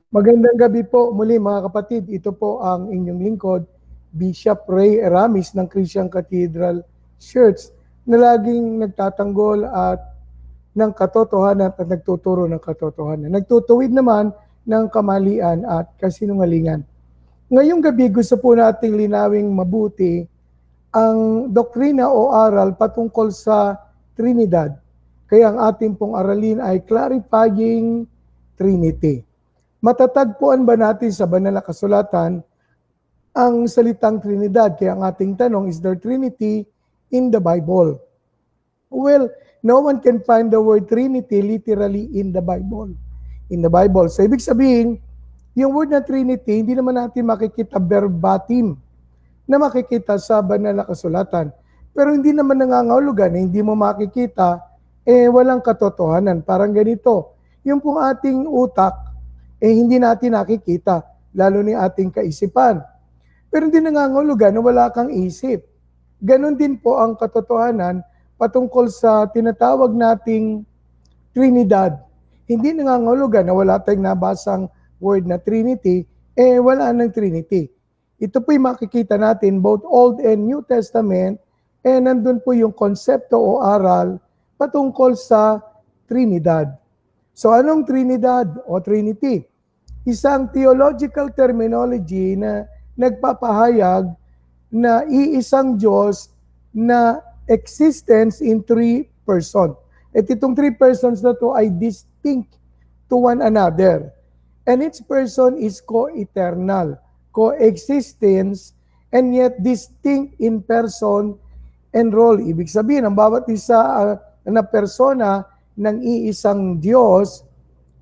Magandang gabi po muli mga kapatid. Ito po ang inyong lingkod, Bishop Ray Eramis ng Christian Cathedral Church na laging nagtatanggol at ng katotohanan at nagtuturo ng katotohanan. Nagtutuwid naman ng kamalian at kasinungalingan. Ngayong gabi gusto po nating linawing mabuti ang doktrina o aral patungkol sa Trinidad. Kaya ang ating pong aralin ay Clarifying Trinity. Matatagpuan ba natin sa banal na kasulatan ang salitang Trinidad? Kaya ang ating tanong, is there Trinity in the Bible? Well, no one can find the word Trinity literally in the Bible. In the Bible. So, ibig sabihin, yung word na Trinity, hindi naman natin makikita verbatim na makikita sa banal na kasulatan. Pero hindi naman nangangahulugan, hindi mo makikita, walang katotohanan. Parang ganito, yung pong ating utak, hindi natin nakikita, lalo ni ating kaisipan. Pero hindi nangangahulugan na wala kang isip. Ganon din po ang katotohanan patungkol sa tinatawag nating Trinidad. Hindi nangangahulugan na wala tayong nabasang word na Trinity, wala ng Trinity. Ito po'y makikita natin both Old and New Testament, nandun po yung konsepto o aral patungkol sa Trinidad. So anong Trinidad o Trinity? Isang theological terminology na nagpapahayag na iisang Diyos na existence in three persons. At itong three persons na to ay distinct to one another. And each person is co-eternal, co-existence, and yet distinct in person and role. Ibig sabihin, ang bawat isa na persona ng iisang Diyos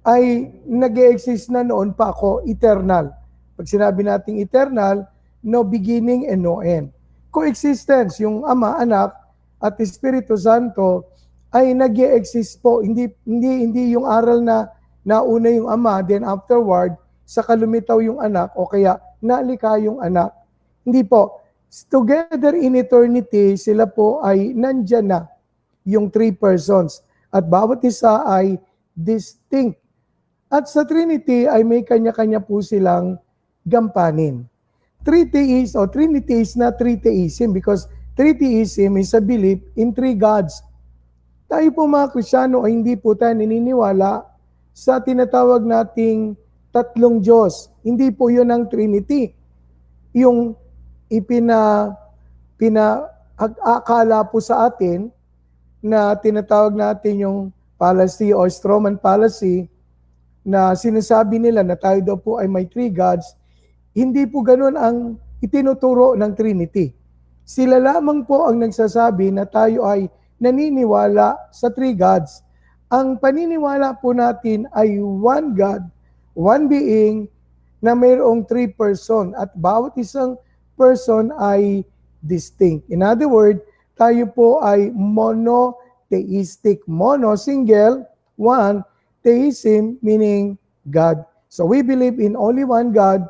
ay nag-e-exist na noon pa ako, eternal. Pag sinabi nating eternal, no beginning and no end. Coexistence, yung Ama, Anak, at Espiritu Santo ay nag-e-exist po. Hindi yung aral na nauna yung Ama, then afterward, saka lumitaw yung Anak, o kaya nalika yung Anak. Hindi po. Together in eternity, sila po ay nandyan na, yung three persons. At bawat isa ay distinct. At sa Trinity ay may kanya-kanya po silang gampanin. Tritheism o Trinity is not tritheism because tritheism is a belief in three gods. Tayo po mga Kristiyano ay hindi po tayo naniniwala sa tinatawag nating tatlong Diyos. Hindi po yun ang Trinity. Yung akala po sa atin na tinatawag natin yung fallacy o Stroman fallacy na sinasabi nila na tayo daw po ay may three gods, hindi po ganun ang itinuturo ng Trinity. Sila lamang po ang nagsasabi na tayo ay naniniwala sa three gods. Ang paniniwala po natin ay one God, one being na mayroong three person at bawat isang person ay distinct. In other words, tayo po ay monotheistic. Mono, single, one, theism, meaning God. So we believe in only one God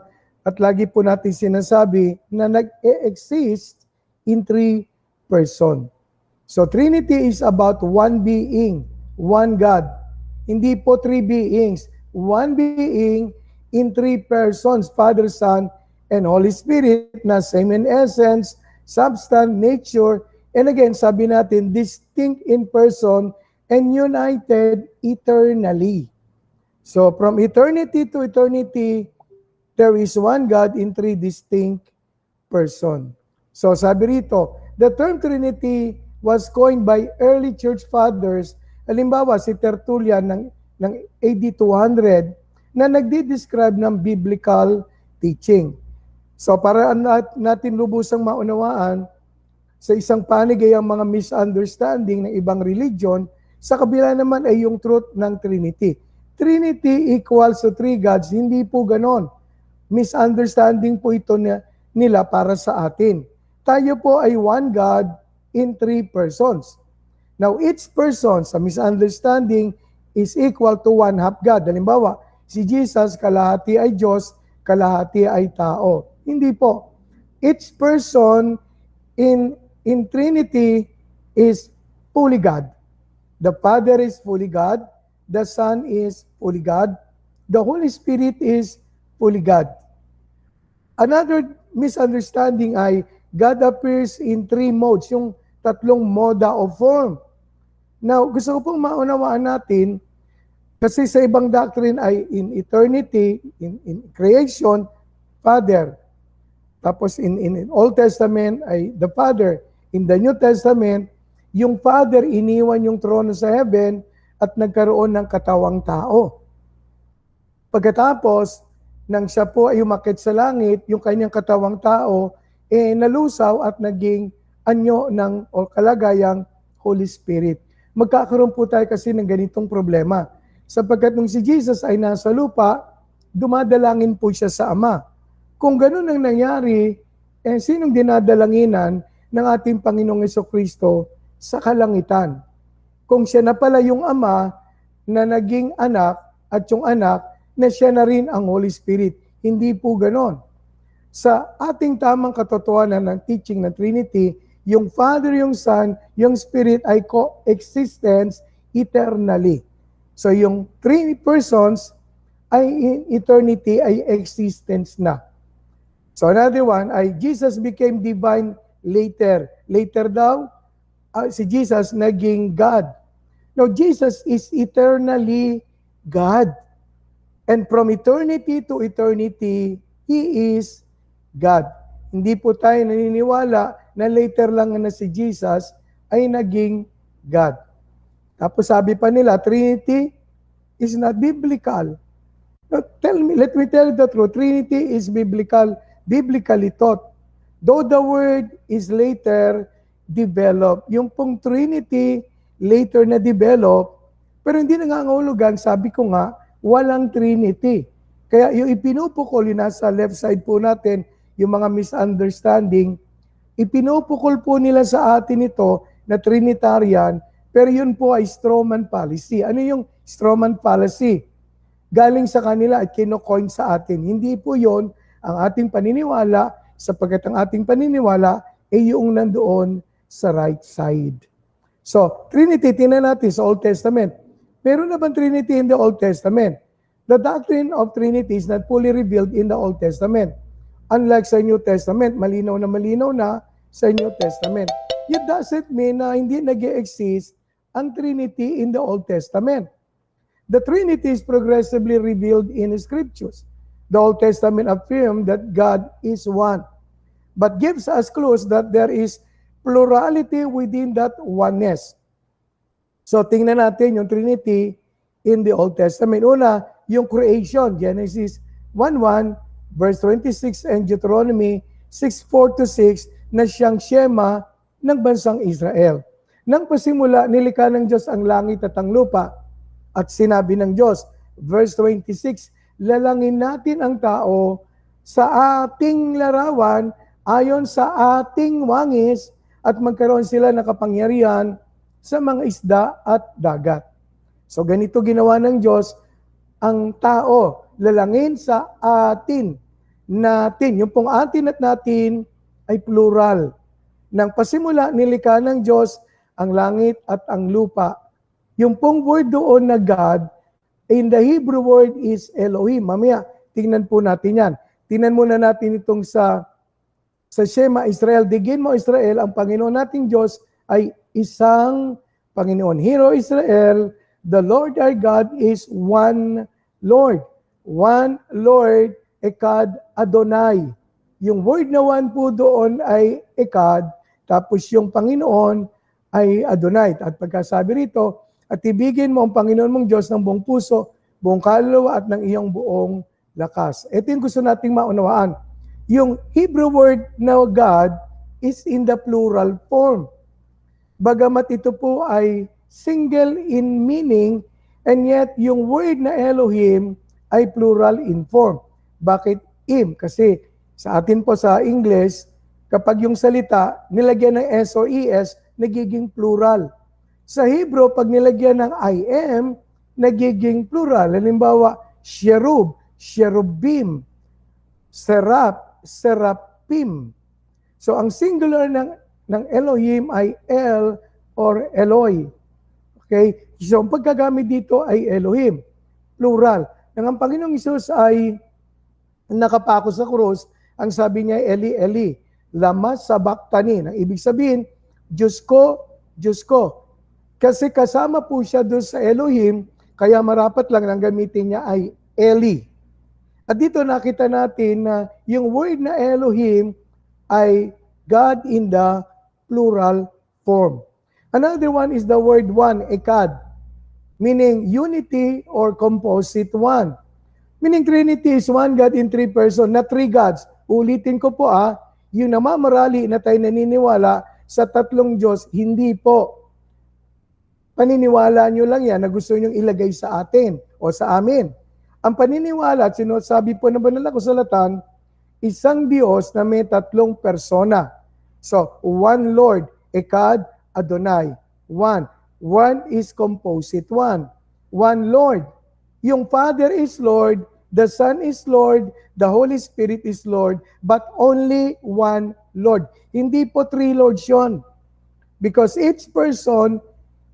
at lagi po natin sinasabi na nag-exist in three person. So Trinity is about one being, one God. Hindi po three beings. One being in three persons, Father, Son, and Holy Spirit na same in essence, substance, nature, and again, sabi natin, distinct in person and united eternally. So from eternity to eternity, there is one God in three distinct person. So sabi rito, the term Trinity was coined by early church fathers. Halimbawa, si Tertullian ng AD 200 na nagdi-describe ng biblical teaching. So para natin lubusang maunawaan, sa isang panig ay ang mga misunderstanding ng ibang religion, sa kabila naman ay yung truth ng Trinity. Trinity equals to three gods, hindi po ganon. Misunderstanding po ito nila para sa atin. Tayo po ay one God in three persons. Now, each person sa misunderstanding is equal to one half God. Halimbawa, si Jesus, kalahati ay Diyos, kalahati ay tao. Hindi po. Each person in Trinity is fully God. The Father is fully God. The Son is fully God. The Holy Spirit is fully God. Another misunderstanding ay God appears in three modes, yung tatlong moda of form. Now, gusto ko pong maunawaan natin, kasi sa ibang doctrine ay in eternity, in creation, Father. Tapos in Old Testament ay the Father. In the New Testament, yung Father iniwan yung trono sa heaven at nagkaroon ng katawang tao. Pagkatapos, nang siya po ay umakyat sa langit, yung kanyang katawang tao, nalusaw at naging anyo ng o kalagayang Holy Spirit. Magkakaroon po tayo kasi ng ganitong problema. Sapagkat nung si Jesus ay nasa lupa, dumadalangin po siya sa Ama. Kung ganun ang nangyari, sinong dinadalanginan ng ating Panginoong Jesucristo sa kalangitan? Kung siya na pala yung Ama na naging anak at yung anak na siya na rin ang Holy Spirit. Hindi po ganon. Sa ating tamang katotohanan ng teaching ng Trinity, yung Father, yung Son, yung Spirit ay coexistence eternally. So yung three persons ay in eternity ay existence na. So another one ay Jesus became divine later. Later daw, si Jesus naging God. Now Jesus is eternally God. And from eternity to eternity, He is God. Hindi po tayo naniniwala na later lang na si Jesus ay naging God. Tapos sabi pa nila, Trinity is not biblical. Now, let me tell you the truth. Trinity is biblical, biblically taught. Though the word is later developed. Yung pong Trinity, later na develop, pero hindi nangangahulugan, sabi ko nga, walang Trinity. Kaya yung ipinupukol, yung nasa left side po natin, yung mga misunderstanding, ipinupukol po nila sa atin ito na Trinitarian, pero yun po ay strawman fallacy. Ano yung strawman fallacy? Galing sa kanila at kinocoin sa atin. Hindi po yun ang ating paniniwala, sapagkat ang ating paniniwala ay yung nandoon sa right side. So, Trinity, tingnan natin sa Old Testament. Meron na bang Trinity in the Old Testament? The doctrine of Trinity is not fully revealed in the Old Testament. Unlike sa New Testament, malinaw na sa New Testament. It doesn't mean na hindi nag-exist ang Trinity in the Old Testament. The Trinity is progressively revealed in the Scriptures. The Old Testament affirms that God is one, but gives us clues that there is plurality within that oneness. So tingnan natin yung Trinity in the Old Testament. Una, yung creation, Genesis 1:1, verse 26, and Deuteronomy 6:4-6, na siyang Shema ng bansang Israel. Nang pasimula, nilikha ng Diyos ang langit at ang lupa, at sinabi ng Diyos, verse 26, lalangin natin ang tao sa ating larawan, ayon sa ating wangis, at magkaroon sila ng kapangyarihan sa mga isda at dagat. So ganito ginawa ng Diyos ang tao, lalangin sa atin, natin. Yung pong atin at natin ay plural. Nang pasimula, nilikha ng Diyos ang langit at ang lupa. Yung pong word doon na God, in the Hebrew word is Elohim. Mamaya, tingnan po natin yan. Tingnan muna natin itong sa Shema Israel. Digin mo Israel, ang Panginoon nating Diyos ay isang Panginoon. Hear, O Israel, the Lord our God is one Lord. One Lord, Ekad Adonai. Yung word na one po doon ay Ekad, tapos yung Panginoon ay Adonai. At pagkasabi rito, at ibigin mo ang Panginoon mong Diyos ng buong puso, buong kaluluwa at ng iyong buong lakas. Ito yung gusto nating maunawaan. Yung Hebrew word na God is in the plural form. Bagamat ito po ay single in meaning, and yet yung word na Elohim ay plural in form. Bakit im? Kasi sa atin po sa English, kapag yung salita nilagyan ng S o ES, nagiging plural. Sa Hebrew, pag nilagyan ng I am, nagiging plural. Halimbawa, cherub, cherubim, serap, serapim. So ang singular ng Elohim ay El or Eloi. Okay? So ang pagkagamit dito ay Elohim, plural. Nang ang Panginoong Hesus ay nakapako sa krus, ang sabi niya, Eli, Eli, lama sabachthani. Ang ibig sabihin, Diyos ko, Diyos ko. Kasi kasama po siya doon sa Elohim, kaya marapat lang ang gamitin niya ay Eli. At dito nakita natin na yung word na Elohim ay God in the plural form. Another one is the word one, ekad, meaning unity or composite one. Meaning Trinity is one God in three persons, not three gods. Ulitin ko po yung namamarali na tayo naniniwala sa tatlong Diyos, hindi po. Paniniwala nyo lang yan na gusto nyong ilagay sa atin o sa amin. Ang paniniwala at sinasabi po ng banal na kasulatan, isang Diyos na may tatlong persona. So, one Lord, Ekad, Adonai. One. One is composite one. One Lord. Yung Father is Lord, the Son is Lord, the Holy Spirit is Lord, but only one Lord. Hindi po three Lords yun. Because each person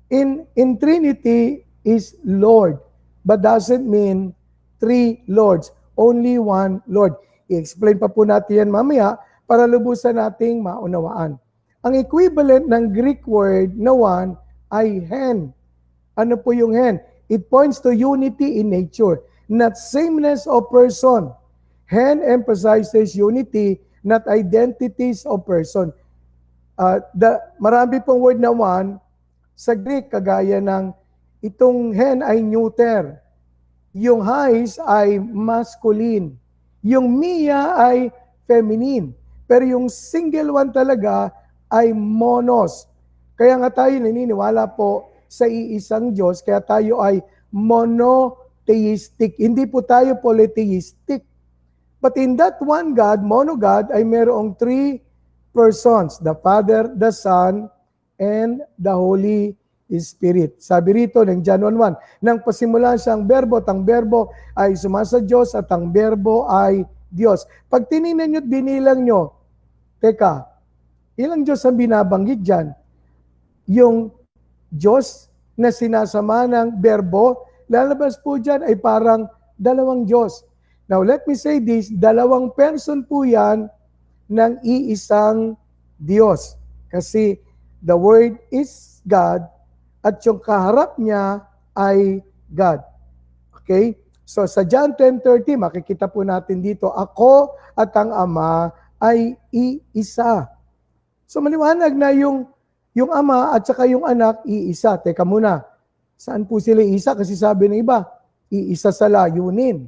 in Trinity is Lord, but doesn't mean three Lords. Only one Lord. I-explain pa po natin yan mamaya para lubusan nating maunawaan. Ang equivalent ng Greek word na one ay hen. Ano po yung hen? It points to unity in nature, not sameness of person. Hen emphasizes unity, not identities of person. Marami pong word na one sa Greek, kagaya ng itong hen ay neuter, yung hais ay masculine, yung Mia ay feminine, pero yung single one talaga ay monos. Kaya nga tayo naniniwala po sa iisang Diyos, kaya tayo ay monotheistic. Hindi po tayo polytheistic. But in that one God, monogod, ay mayroong three persons, the Father, the Son, and the Holy Spirit. Sabi rito ng John 1:1, nang pasimulan siyang berbo at ang berbo ay sumasa Diyos at ang berbo ay Diyos. Pag tinignan nyo at binilang nyo, teka, ilang Diyos ang binabanggit dyan? Yung Diyos na sinasama ng berbo, lalabas po dyan ay parang dalawang Diyos. Now let me say this, dalawang person po yan ng iisang Diyos. Kasi the Word is God, at yung kaharap niya ay God. Okay? So sa John 10:30, makikita po natin dito, ako at ang Ama ay iisa. So maliwanag na yung Ama at saka yung Anak, iisa. Teka muna, saan po sila iisa? Kasi sabi ng iba, iisa sa layunin.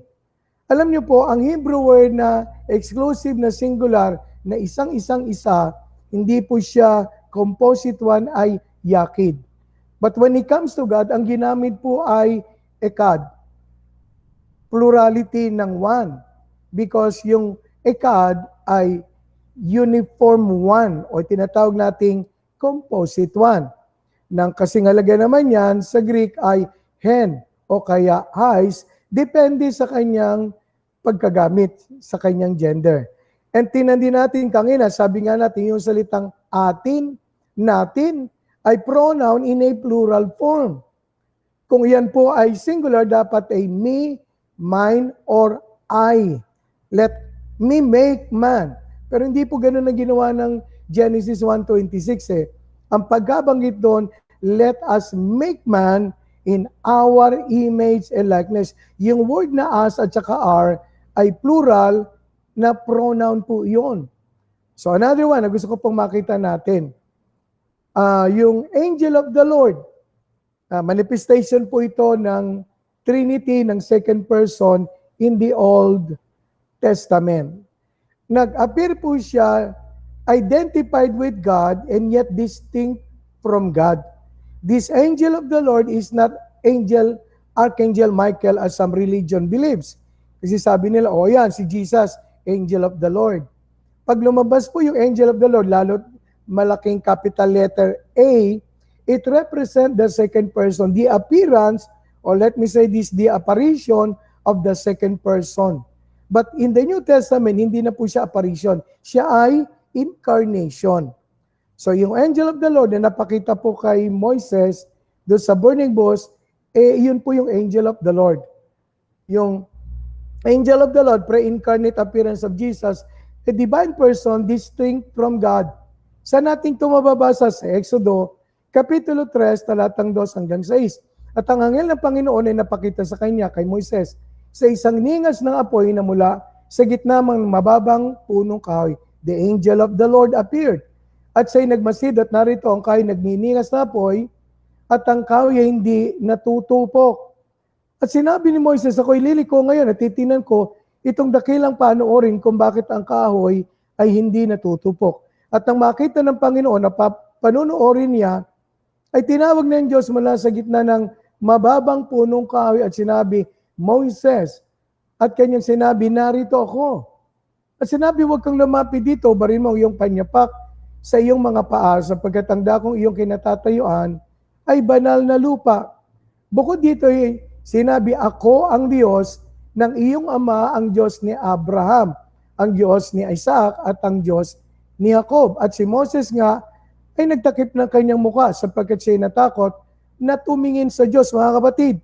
Alam niyo po, ang Hebrew word na exclusive na singular, na isang-isang isa, hindi po siya composite one, ay yakid. But when it comes to God, ang ginamit po ay ekad. Plurality ng one. Because yung ekad ay uniform one o tinatawag nating composite one. Nang kasingalaga naman yan sa Greek ay hen o kaya hais, depende sa kanyang pagkagamit, sa kanyang gender. And tinandi natin kanina, sabi nga natin yung salitang atin, natin, ay pronoun in a plural form. Kung yan po ay singular, dapat ay me, mine, or I. Let me make man. Pero hindi po ganun na ginawa ng Genesis 1:26 Ang pagkabanggit doon, let us make man in our image and likeness. Yung word na us at saka are ay plural na pronoun po yun. So another one na gusto ko pong makita natin, yung angel of the Lord. Manifestation po ito ng Trinity, ng second person in the Old Testament. Nag-appear po siya identified with God and yet distinct from God. This angel of the Lord is not Archangel Michael as some religion believes. Kasi sabi nila, yan, si Jesus, angel of the Lord. Pag lumabas po yung angel of the Lord, lalo malaking capital letter A, it represents the second person, the appearance, or let me say this, the apparition of the second person. But in the New Testament, hindi na po siya apparition. Siya ay incarnation. So yung angel of the Lord na napakita po kay Moises doon sa burning bush, yun po yung angel of the Lord. yung angel of the Lord, pre-incarnate appearance of Jesus, a divine person distinct from God. Saan natin ito mababasa? Sa Exodo, Kapitulo 3, talatang 2 hanggang 6. At ang anghel ng Panginoon ay napakita sa kanya, kay Moises, sa isang ningas ng apoy na mula sa gitna ng mababang punong kahoy. The angel of the Lord appeared. At siya'y nagmasid at narito ang kahoy nagniningas na apoy at ang kahoy ay hindi natutupok. At sinabi ni Moises, ako'y liliko ngayon at titinan ko itong dakilang panoorin kung bakit ang kahoy ay hindi natutupok. At nang makita ng Panginoon na panunuorin niya, ay tinawag ng Diyos mula sa gitna ng mababang punong kahoy at sinabi, Moises, at kanyang sinabi, narito ako. At sinabi, huwag kang lumapit dito, barin mo iyong panyapak sa iyong mga paa, sapagkat ang dakong iyong kinatatayuan ay banal na lupa. Bukod dito, sinabi, ako ang Diyos ng iyong ama, ang Diyos ni Abraham, ang Diyos ni Isaac, at ang Diyos ni Jacob. At si Moses nga ay nagtakip ng kanyang mukha sapagkat siya natakot na tumingin sa Diyos. Mga kapatid,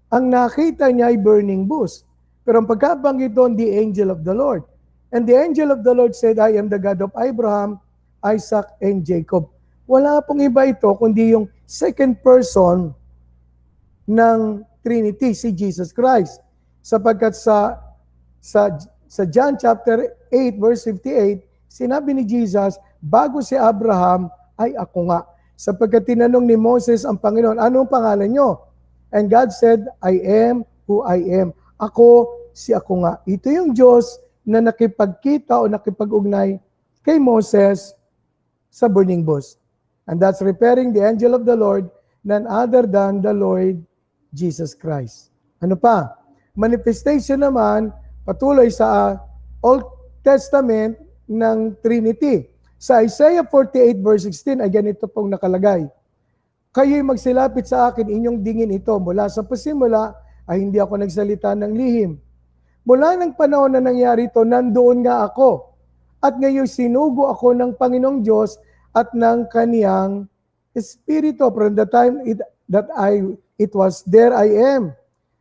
ang nakita niya ay burning bush. Pero ang pagkabanggit doon, the angel of the Lord. And the angel of the Lord said, I am the God of Abraham, Isaac, and Jacob. Wala pong iba ito, kundi yung second person ng Trinity, si Jesus Christ. Sapagkat sa John chapter 8, verse 58, sinabi ni Jesus, bago si Abraham, ay ako nga. Sapagkat tinanong ni Moses ang Panginoon, anong pangalan nyo? And God said, I am who I am. Ako, si ako nga. Ito yung Diyos na nakipagkita o nakipag-ugnay kay Moses sa burning bush. And that's referring the angel of the Lord, none other than the Lord Jesus Christ. Ano pa? Manifestation naman, patuloy sa Old Testament ng Trinity. Sa Isaiah 48 verse 16 ay ganito pong nakalagay. Kayo'y magsilapit sa akin, inyong dingin ito. Mula sa pasimula ay hindi ako nagsalita ng lihim. Mula ng panahon na nangyari ito, nandoon nga ako. At ngayon sinugo ako ng Panginoong Diyos at ng kaniyang Espiritu. From the time it was there I am.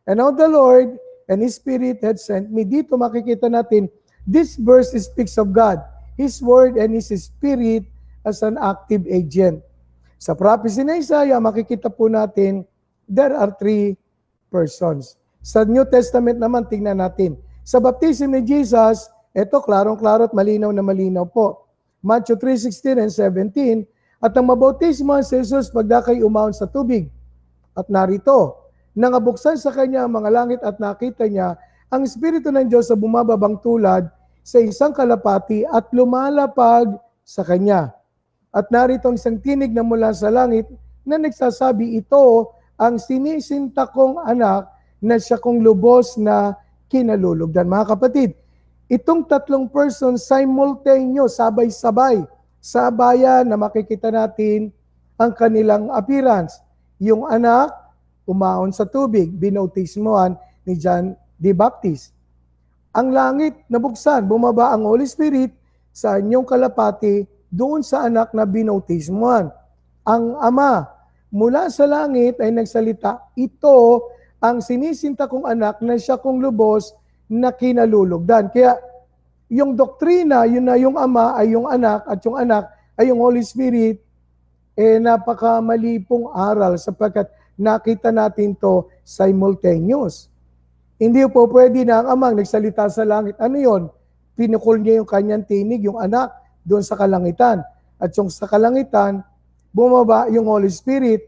And now the Lord and His Spirit had sent me. Dito makikita natin, this verse speaks of God, His Word and His Spirit as an active agent. Sa prophecy na Isaiah, makikita po natin, there are three persons. Sa New Testament naman, tingnan natin. Sa baptism ni Jesus, ito klarong-klaro at malinaw na malinaw po. Matthew 3:16 and 17, at ang mabautismo si Jesus pagdakay umahon sa tubig. At narito, nangabuksan sa kanya ang mga langit at nakita niya ang Espiritu ng Diyos sa bumababang tulad sa isang kalapati at lumalapag sa kanya. At narito ang isang tinig na mula sa langit na nagsasabi, ito ang sinisinta kong anak na siya kong lubos na kinalulugdan. Mga kapatid, itong tatlong person simultaneous, sabay-sabay, sabayan na makikita natin ang kanilang appearance. Yung anak, umahon sa tubig, binautismohan ni John the Baptist. Ang langit nabuksan, bumaba ang Holy Spirit sa inyong kalapati doon sa anak na binautismohan. Ang ama, mula sa langit ay nagsalita, ito ang sinisinta kong anak na siya kong lubos na kinalulugdan. Kaya yung doktrina, yun na yung ama ay yung anak at yung anak ay yung Holy Spirit, napakamali pong aral sapagkat nakita natin to simultaneous. Hindi po pwede na ang amang nagsalita sa langit. Ano yon? Pinukol niya yung kanyang tinig, yung anak, doon sa kalangitan. At yung sa kalangitan, bumaba yung Holy Spirit.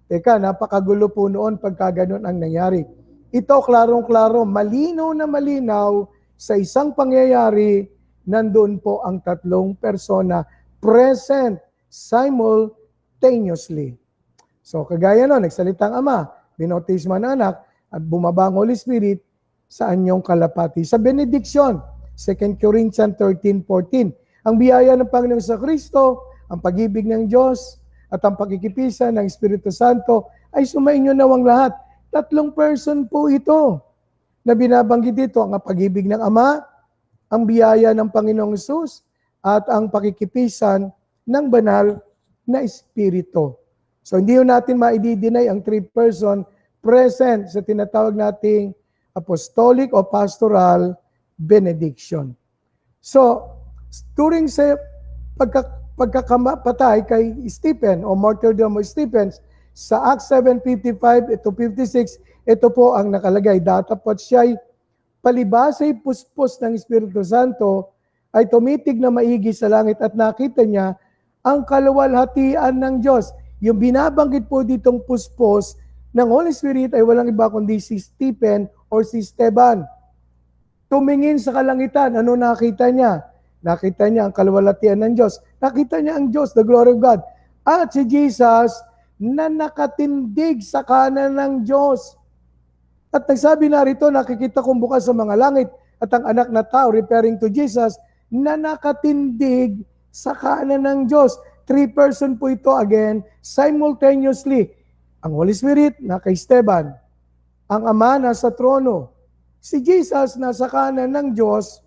Teka, napakagulo po noon pagka ganun ang nangyari. Ito, klarong-klaro, malinaw na malinaw sa isang pangyayari, nandun po ang tatlong persona present simultaneously. So, kagaya nun, nagsalitang ama, binautismo ng anak, at bumaba ang Holy Spirit sa anyong kalapati. Sa benediction, 2 Corinthians 13:14, ang biyaya ng Panginoon sa Kristo, ang pag-ibig ng Diyos, at ang pagkikipisan ng Espiritu Santo ay sumainyo nawang lahat. Tatlong person po ito na binabanggit dito, ang pag-ibig ng Ama, ang biyaya ng Panginoong Hesus, at ang pakikipisan ng banal na Espiritu. So hindi natin ma-deny ang three person present sa tinatawag nating apostolic o pastoral benediction. So, during sa pagkakapatay kay Stephen o martyrdom of Stephen, sa Acts 7:55 to 56, ito po ang nakalagay. Datapot siya'y palibasay puspos ng Espiritu Santo, ay tumitig na maigi sa langit at nakita niya ang kaluwalhatian ng Diyos. Yung binabanggit po ditong puspos ng Holy Spirit ay walang iba kundi si Stephen or si Esteban. Tumingin sa kalangitan, ano nakita niya? Nakita niya ang kaluwalhatian ng Diyos. Nakita niya ang Diyos, the glory of God. At si Jesus na nakatindig sa kanan ng Diyos. At nagsabi na rito, nakikita kong bukas sa mga langit at ang anak na tao, referring to Jesus, na nakatindig sa kanan ng Diyos. 3 person po ito again, simultaneously. Ang Holy Spirit, naka Esteban. Ang Ama nasa trono. Si Jesus nasa kanan ng Diyos,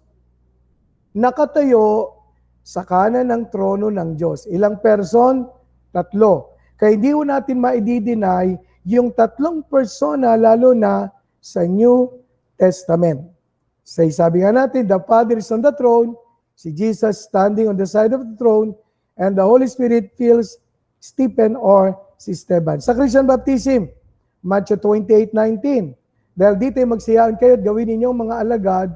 nakatayo sa kanan ng trono ng Diyos. Ilang person? 3. Kaya hindi ko natin maidi-deny yung 3 persona, lalo na sa New Testament. So, sabi nga natin, the Father is on the throne, si Jesus standing on the side of the throne, and the Holy Spirit fills Stephen or si Esteban. Sa Christian Baptism, Matthew 28:19, dahil dito ay magsiyaan kayo at gawin ninyong mga alagad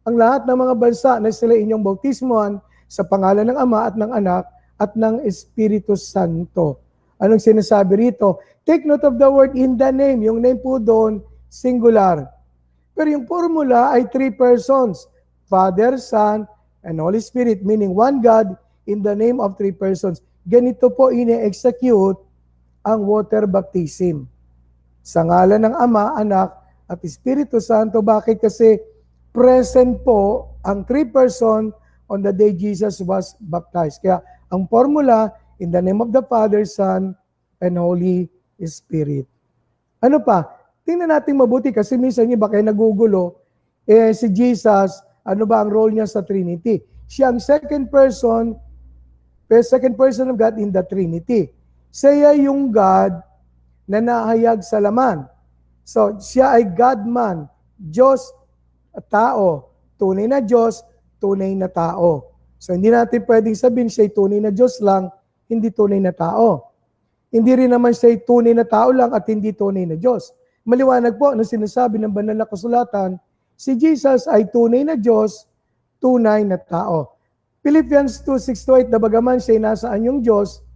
ang lahat ng mga bansa na sila inyong bautismuhan sa pangalan ng Ama at ng Anak at ng Espiritu Santo. Anong sinasabi rito? Take note of the word in the name. Yung name po doon, singular. Pero yung formula ay 3 persons, Father, Son, and Holy Spirit, meaning one God in the name of 3 persons. Ganito po ine-execute ang water baptism. Sa ngalan ng Ama, Anak, at Espiritu Santo. Bakit? Kasi present po ang 3 person on the day Jesus was baptized. Kaya ang formula, in the name of the Father, Son, and Holy Spirit. Ano pa? Tingnan natin mabuti kasi minsan iba kayo nagugulo. Si Jesus, ano ba ang role niya sa Trinity? Siya ang second person of God in the Trinity. Siya yung God na nahayag sa laman. So, siya ay God-man, Diyos at tao. Tunay na Diyos, tunay na tao. So, hindi natin pwedeng sabihin siya ay tunay na Diyos lang, hindi tunay na tao. Hindi rin naman siya ay tunay na tao lang at hindi tunay na Diyos. Maliwanag po na sinasabi ng banal na kasulatan, si Jesus ay tunay na Diyos, tunay na tao. Philippians 2:6-8, na bagaman siya ay nasa anyong Diyos,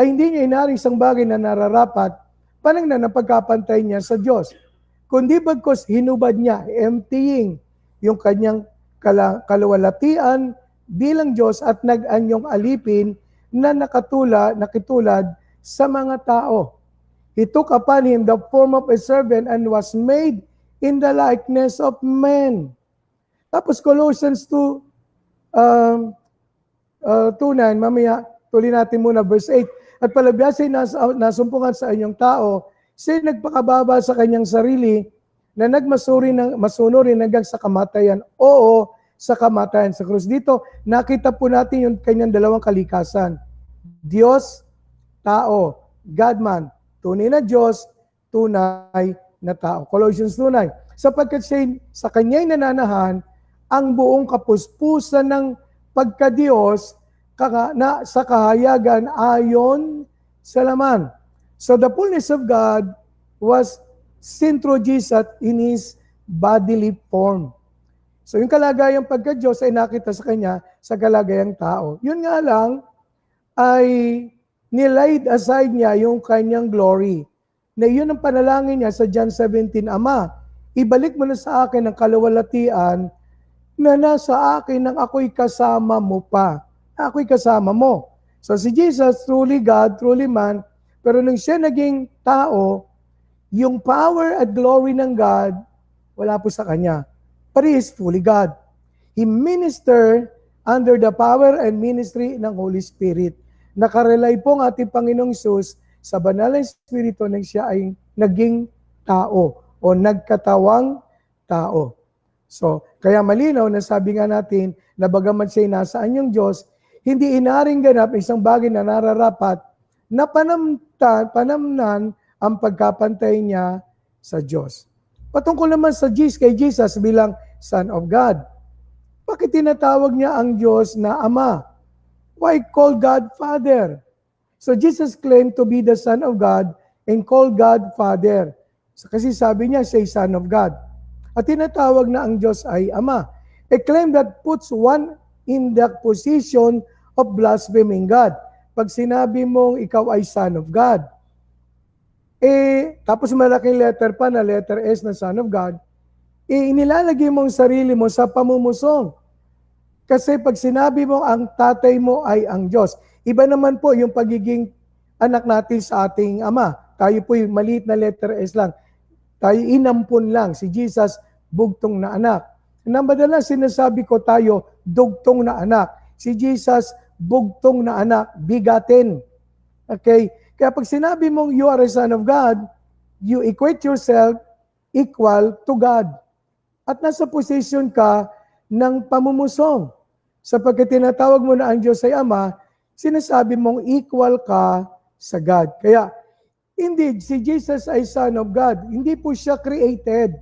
ay hindi niya inaring isang bagay na nararapat panangnan ang pagkapantay niya sa Diyos. Kundi bagkos hinubad niya, emptying yung kanyang kaluwalhatian bilang Diyos at nag-anyong alipin na nakitulad sa mga tao. He took upon him the form of a servant and was made in the likeness of men. Tapos Colossians 2:9, mamaya tuloy natin muna verse 8. At palabiyasay nasumpungan sa inyong tao, siya'y nagpakababa sa kanyang sarili na masunurin hanggang sa kamatayan. Oo, sa kamatayan sa krus. Dito, nakita po natin yung kanyang dalawang kalikasan. Diyos, tao, God-man, tunay na Diyos, tunay na tao. Colossians 2:9. Sapagkat siya sa kanya'y nananahan ang buong kapuspusan ng pagka-Diyos na sa kahayagan ayon sa laman. So the fullness of God was seen through Jesus in His bodily form. So yung kalagayang pagka-Diyos ay nakita sa Kanya sa kalagayang tao. Yun nga lang ay nilaid aside niya yung Kanyang glory. Na yun ang panalangin niya sa John 17, Ama, ibalik mo na sa akin ang kaluwalhatian na nasa akin nang ako'y kasama mo pa. Ako'y kasama mo. So si Jesus, truly God, truly man, pero nung siya naging tao, yung power at glory ng God, wala po sa kanya. But He is fully God. He ministered under the power and ministry ng Holy Spirit. Nakarelay po ang ating Panginoong Hesus sa banal na Espiritu nang siya ay naging tao o nagkatawang tao. So, kaya malinaw na sabi nga natin na bagaman siya nasa anyong Diyos, hindi inaring ganap isang bagay na nararapat na panamnan ang pagkapantay niya sa Diyos. Patungkol naman sa kay Jesus bilang Son of God. Bakit tinatawag niya ang Diyos na Ama? Why call God Father? So Jesus claimed to be the Son of God and called God Father. So, kasi sabi niya, siya ay Son of God. At tinatawag na ang Diyos ay Ama. A claim that puts one in the position of blaspheming God. Pag sinabi mong ikaw ay Son of God, tapos malaking letter pa na letter S na Son of God, inilalagay mong sarili mo sa pamumusong. Kasi pag sinabi mo ang tatay mo ay ang Diyos, iba naman po yung pagiging anak natin sa ating Ama. Tayo po yung maliit na letter S lang. Tayo inampun lang. Si Jesus, bugtong na anak. Nang madalas sinasabi ko tayo, dugtong na anak. Si Jesus, bugtong na anak, bigatin. Okay? Kaya pag sinabi mong you are a son of God, you equate yourself equal to God. At nasa position ka ng pamumusong. Sapagkat tinatawag mo na ang Diyos ay Ama, sinasabi mong equal ka sa God. Kaya, indeed, si Jesus ay Son of God. Hindi po siya created,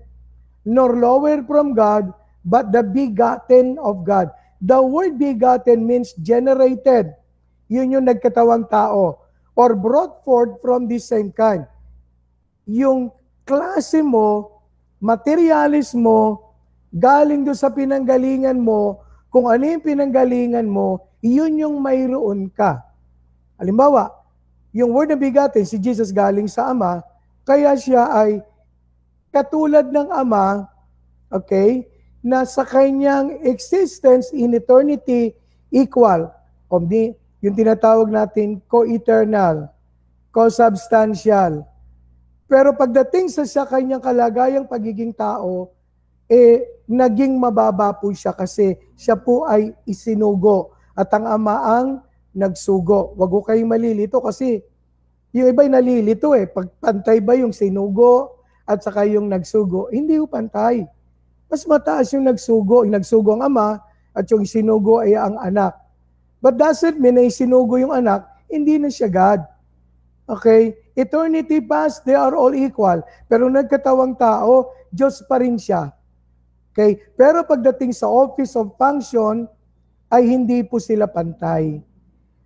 nor lower from God, but the begotten of God. The word begotten means generated. Yun yung nagkatawang tao. Or brought forth from the same kind. Yung klase mo, materialis mo, galing doon sa pinanggalingan mo, kung ano yung pinanggalingan mo, yun yung mayroon ka. Halimbawa, yung word na begotten, si Jesus galing sa Ama, kaya siya ay katulad ng Ama, okay, na sa kanyang existence in eternity equal. Yung tinatawag natin co-eternal, co-substantial. Pero pagdating sa kanyang kalagayang pagiging tao, naging mababa po siya kasi siya po ay isinugo at ang Ama ang nagsugo. Wag ko kayong malilito kasi yung iba'y nalilito Pag pantay ba yung sinugo at saka yung nagsugo? Hindi po pantay. Mas mataas yung nagsugo. Yung nagsugo ang Ama at yung sinugo ay ang anak. But doesn't mean na isinugo yung anak, hindi na siya God. Okay? Eternity past, they are all equal. Pero nagkatawang tao, Diyos pa rin siya. Okay? Pero pagdating sa office of function, ay hindi po sila pantay.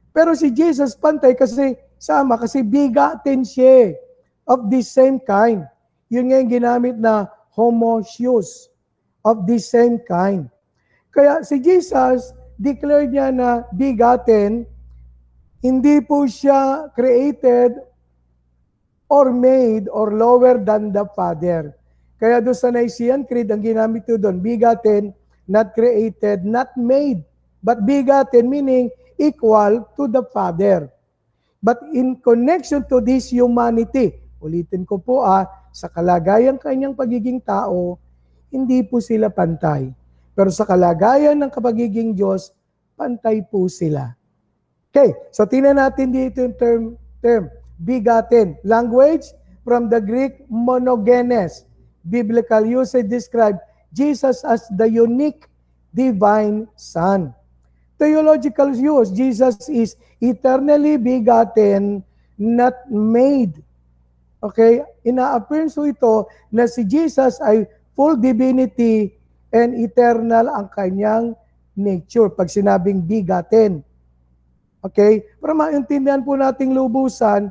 Pero si Jesus pantay kasi sama, kasi bigatin siya of the same kind. Yun nga yung ginamit na homoousios, of the same kind. Kaya si Jesus, declared niya na bigatin, hindi po siya created or made or lower than the Father. Kaya doon sa Nicene Creed, ang ginamit ko doon, bigatin, not created, not made, but bigatin meaning equal to the Father. But in connection to this humanity, ulitin ko po sa kalagayang kanyang pagiging tao, hindi po sila pantay. Pero sa kalagayan ng kapagiging Diyos, pantay po sila. Okay, so tingnan natin dito yung term bigatin. Language, from the Greek monogenes. Biblical usage describe Jesus as the unique divine Son. Theological use, Jesus is eternally begotten, not made. Okay, ina-affirm so ito na si Jesus ay full divinity and eternal ang kanyang nature. Pag sinabing bigatin. Okay? Para maintindihan po nating lubusan,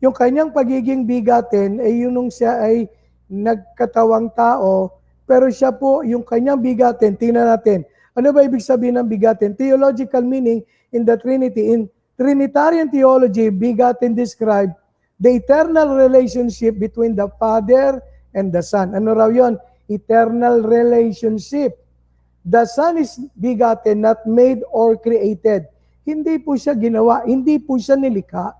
yung kanyang pagiging bigatin ay yun nung siya ay nagkatawang tao, pero siya po, yung kanyang bigatin, tingnan natin. Ano ba ibig sabihin ng bigatin? Theological meaning in the Trinity. In Trinitarian theology, bigatin describe the eternal relationship between the Father and the Son. Ano raw yun? Eternal relationship. The Son is begotten, not made or created. Hindi po siya ginawa, hindi po siya nilikha.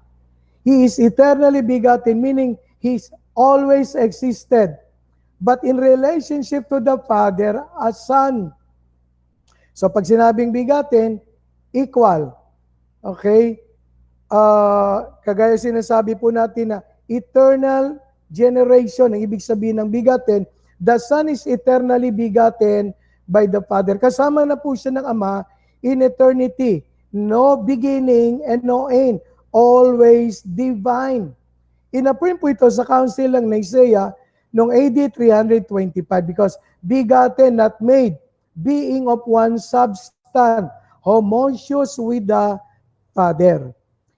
He is eternally begotten, meaning He's always existed. But in relationship to the Father, as Son. So pag sinabing begotten, equal. Okay? Kagaya sinasabi po natin na eternal generation, ang ibig sabihin ng begotten, the Son is eternally begotten by the Father. Kasama na po siya ng Ama in eternity. No beginning and no end. Always divine. Inaffirm po ito sa Council ng Nicaea noong AD 325 because begotten, not made, being of one substance, homoousios with the Father.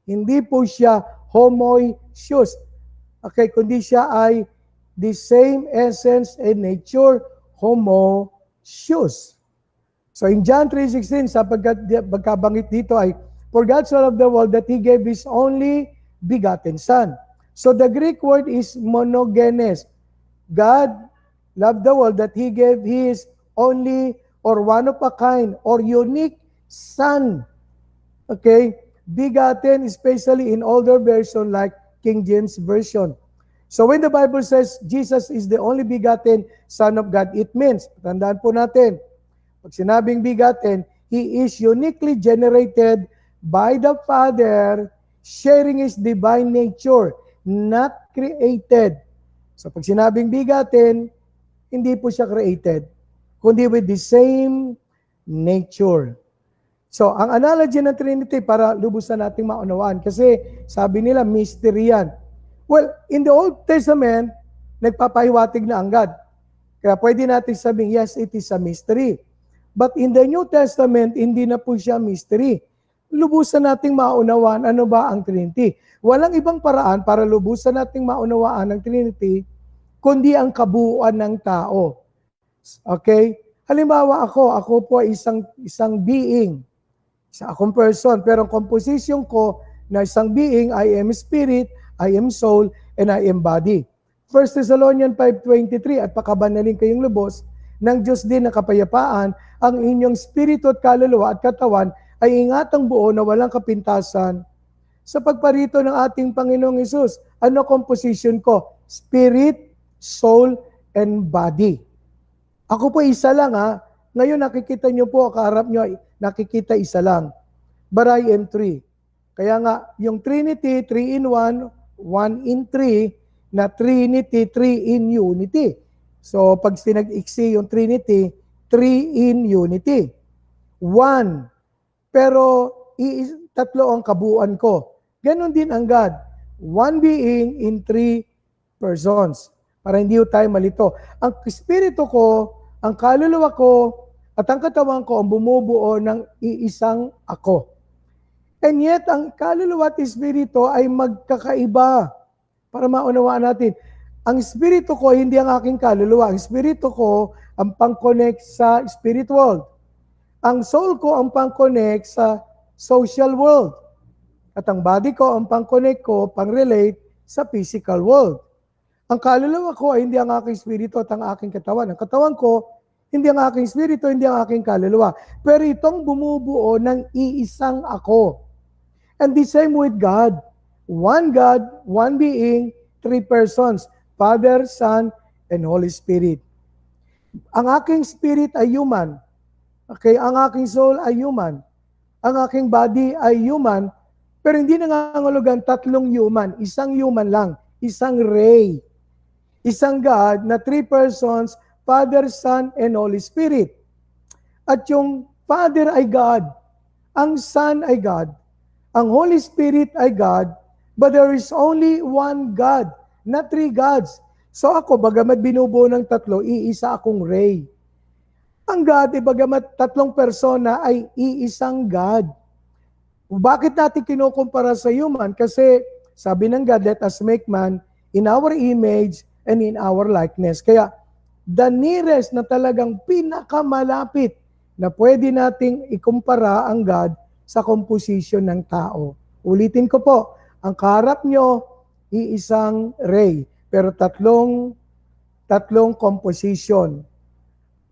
Hindi po siya homoousios. Okay, kundi siya ay the same essence and nature, homoousios. So in John 3:16, sapagkat pagkabanggit dito ay, for God so loved the world that He gave His only begotten Son. So the Greek word is monogenes. God loved the world that He gave His only or one of a kind or unique Son. Okay? Begotten, especially in older version like King James Version. So when the Bible says Jesus is the only begotten Son of God, it means, tandaan po natin, pag sinabing begotten, He is uniquely generated by the Father, sharing His divine nature, not created. So pag sinabing begotten, hindi po siya created, kundi with the same nature. So ang analogy ng Trinity, para lubusan nating maunawaan, kasi sabi nila, mystery yan. Well, in the Old Testament, nagpapahiwatig na ang God. Kaya pwede natin sabihin, yes, it is a mystery. But in the New Testament, hindi na po siya mystery. Lubusan nating maunawaan ano ba ang Trinity. Walang ibang paraan para lubusan nating maunawaan ang Trinity, kundi ang kabuuan ng tao. Okay? Halimbawa ako po ay isang being, isa akong person, pero ang composition ko na isang being, I am spirit, I am soul, and I am body. 1 Thessalonians 5:23, at pakabanalin kayong lubos, ng Diyos din na kapayapaan, ang inyong spirito at kaluluwa at katawan ay ingatang buo na walang kapintasan sa pagparito ng ating Panginoong Hesus. Ano composition ko? Spirit, soul, and body. Ako po isa lang ha. Ngayon nakikita nyo po, kaharap nyo, nakikita isa lang. But I am three. Kaya nga, yung Trinity, 3 in 1, 1 in 3, na Trinity, 3 in unity. So, pag sinag-iksi yung Trinity, 3 in unity. 1. Pero, tatlo ang kabuuan ko. Ganon din ang God. One being in 3 persons. Para hindi tayo malito. Ang espiritu ko, ang kaluluwa ko, at ang katawan ko ang bumubuo ng iisang ako. And yet, ang kaluluwa at espiritu ay magkakaiba. Para maunawaan natin. Ang espiritu ko, hindi ang aking kaluluwa. Ang espiritu ko, ang pang-connect sa spirit world. Ang soul ko, ang pang-connect sa social world. At ang body ko, ang pang-connect ko, pang-relate sa physical world. Ang kaluluwa ko ay hindi ang aking espiritu at ang aking katawan. Ang katawan ko, hindi ang aking espiritu, hindi ang aking kaluluwa. Pero itong bumubuo ng iisang ako. And the same with God. One God, one being, 3 persons. Father, Son, and Holy Spirit. Ang aking spirit ay human. Okay, ang aking soul ay human. Ang aking body ay human. Pero hindi nangangahulugan 3 human. Isang human lang. Isang ray. Isang God na 3 persons, Father, Son, and Holy Spirit. At yung Father ay God. Ang Son ay God. Ang Holy Spirit ay God. But there is only one God. Not 3 gods. So ako, bagamat binubuo ng 3, iisa akong ray. Ang God, bagamat 3 persona, ay iisang God. Bakit natin kinukumpara sa human? Kasi sabi ng God, let us make man in our image and in our likeness. Kaya the nearest na talagang pinakamalapit na pwede nating ikumpara ang God sa composition ng tao. Ulitin ko po, ang kaharap nyo, iisang ray, pero tatlong composition.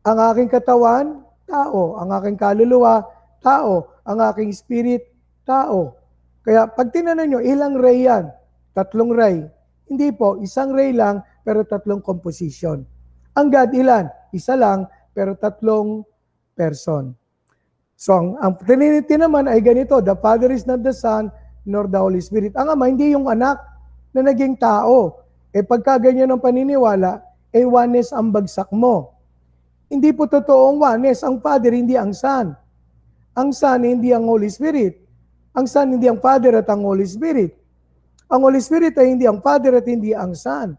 Ang aking katawan, tao. Ang aking kaluluwa, tao. Ang aking spirit, tao. Kaya pag tinanong nyo, ilang ray yan? 3 ray. Hindi po, isang ray lang, pero 3 composition. Ang God ilan? Isa lang, pero 3 person. So, ang Trinity naman ay ganito, the Father is not the Son, nor the Holy Spirit. Ang Ama, hindi yung anak na naging tao. Pagka ganyan ang paniniwala, oneness ang bagsak mo. Hindi po totoong oneness. Ang Father, hindi ang Son. Ang Son, hindi ang Holy Spirit. Ang Son, hindi ang Father at ang Holy Spirit. Ang Holy Spirit ay hindi ang Father at hindi ang Son.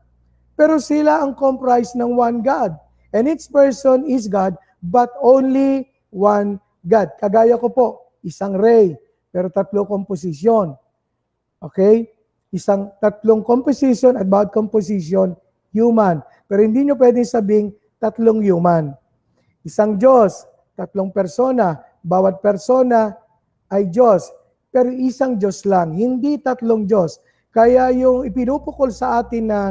Pero sila ang comprised ng one God. And each person is God, but only one God. Kagaya ko po, isang Ray, pero tatlo komposisyon. Okay? Tatlong composition at bawat composition, human. Pero hindi nyo pwedeng sabing tatlong human. Isang Diyos, tatlong persona, bawat persona ay Diyos. Pero isang Diyos lang, hindi tatlong Diyos. Kaya yung ipinupukol sa atin na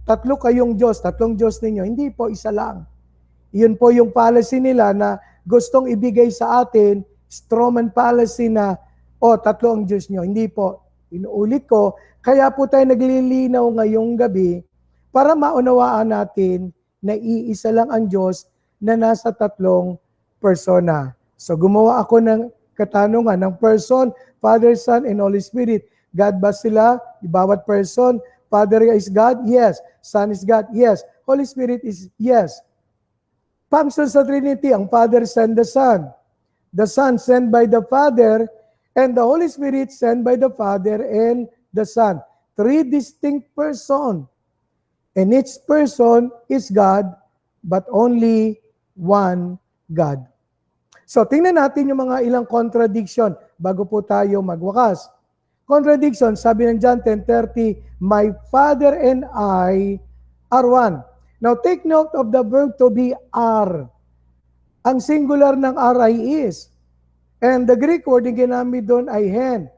tatlo kayong Diyos, tatlong Diyos ninyo, hindi po, isa lang. Yun po yung policy nila na gustong ibigay sa atin, Strowman policy na, tatlo ang Diyos nyo. Hindi po. Inuulit ko, kaya po tayo naglilinaw ngayong gabi para maunawaan natin na iisa lang ang Diyos na nasa tatlong persona. So gumawa ako ng katanungan ng person, Father, Son, and Holy Spirit. God ba sila? Bawat person, Father is God? Yes. Son is God? Yes. Holy Spirit is yes. Function sa Trinity, ang Father send the Son. The Son sent by the Father, and the Holy Spirit sent by the Father and the Son. Three distinct persons. And each person is God, but only one God. So, tingnan natin yung mga ilang contradiction bago po tayo magwakas. Contradiction, sabi ng John 10:30, my Father and I are one. Now, take note of the verb to be are. Ang singular ng are ay is. And the Greek word na ginamit doon ay hen.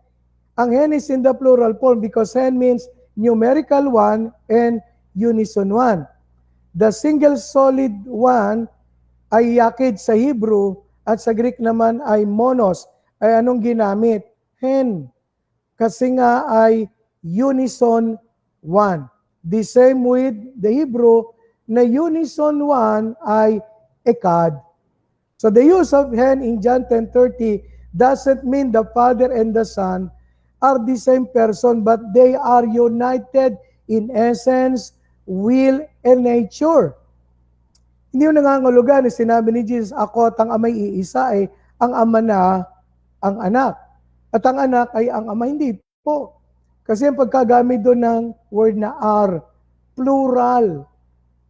Ang hen is in the plural form because hen means numerical one and unison one. The single solid one ay yakid sa Hebrew at sa Greek naman ay monos. Ay anong ginamit? Hen. Kasi nga ay unison one. The same with the Hebrew na unison one ay ekad. So the use of hen in John 10:30 doesn't mean the Father and the Son are the same person, but they are united in essence, will, and nature. Hindi yung nangangulugan na sinabi ni Jesus, ako at ang amay iisa ay ang ama na ang anak. At ang anak ay ang ama, hindi po. Kasi ang pagkagamit doon ng word na are, plural.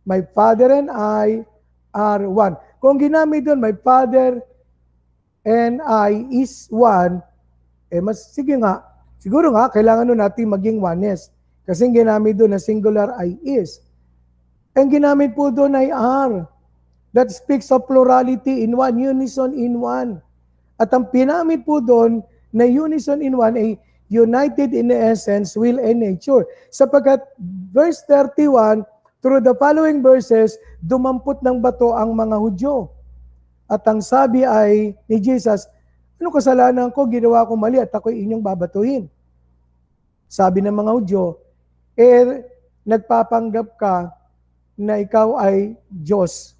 My Father and I are one. Kung ginamit doon, my Father and I is one, sige nga, siguro nga, kailangan doon natin maging oneness. Kasi ginamit doon na singular ay is. Ang ginamit po doon ay are. That speaks of plurality in one, unison in one. At ang pinamit po doon na unison in one ay united in essence, will, and nature. Sapagkat verse 31, through the following verses, dumampot ng bato ang mga Hudyo. At ang sabi ay ni Jesus, ano kasalanan ko, ginawa ko mali at ako'y inyong babatuhin. Sabi ng mga Hudyo, nagpapanggap ka na ikaw ay Diyos.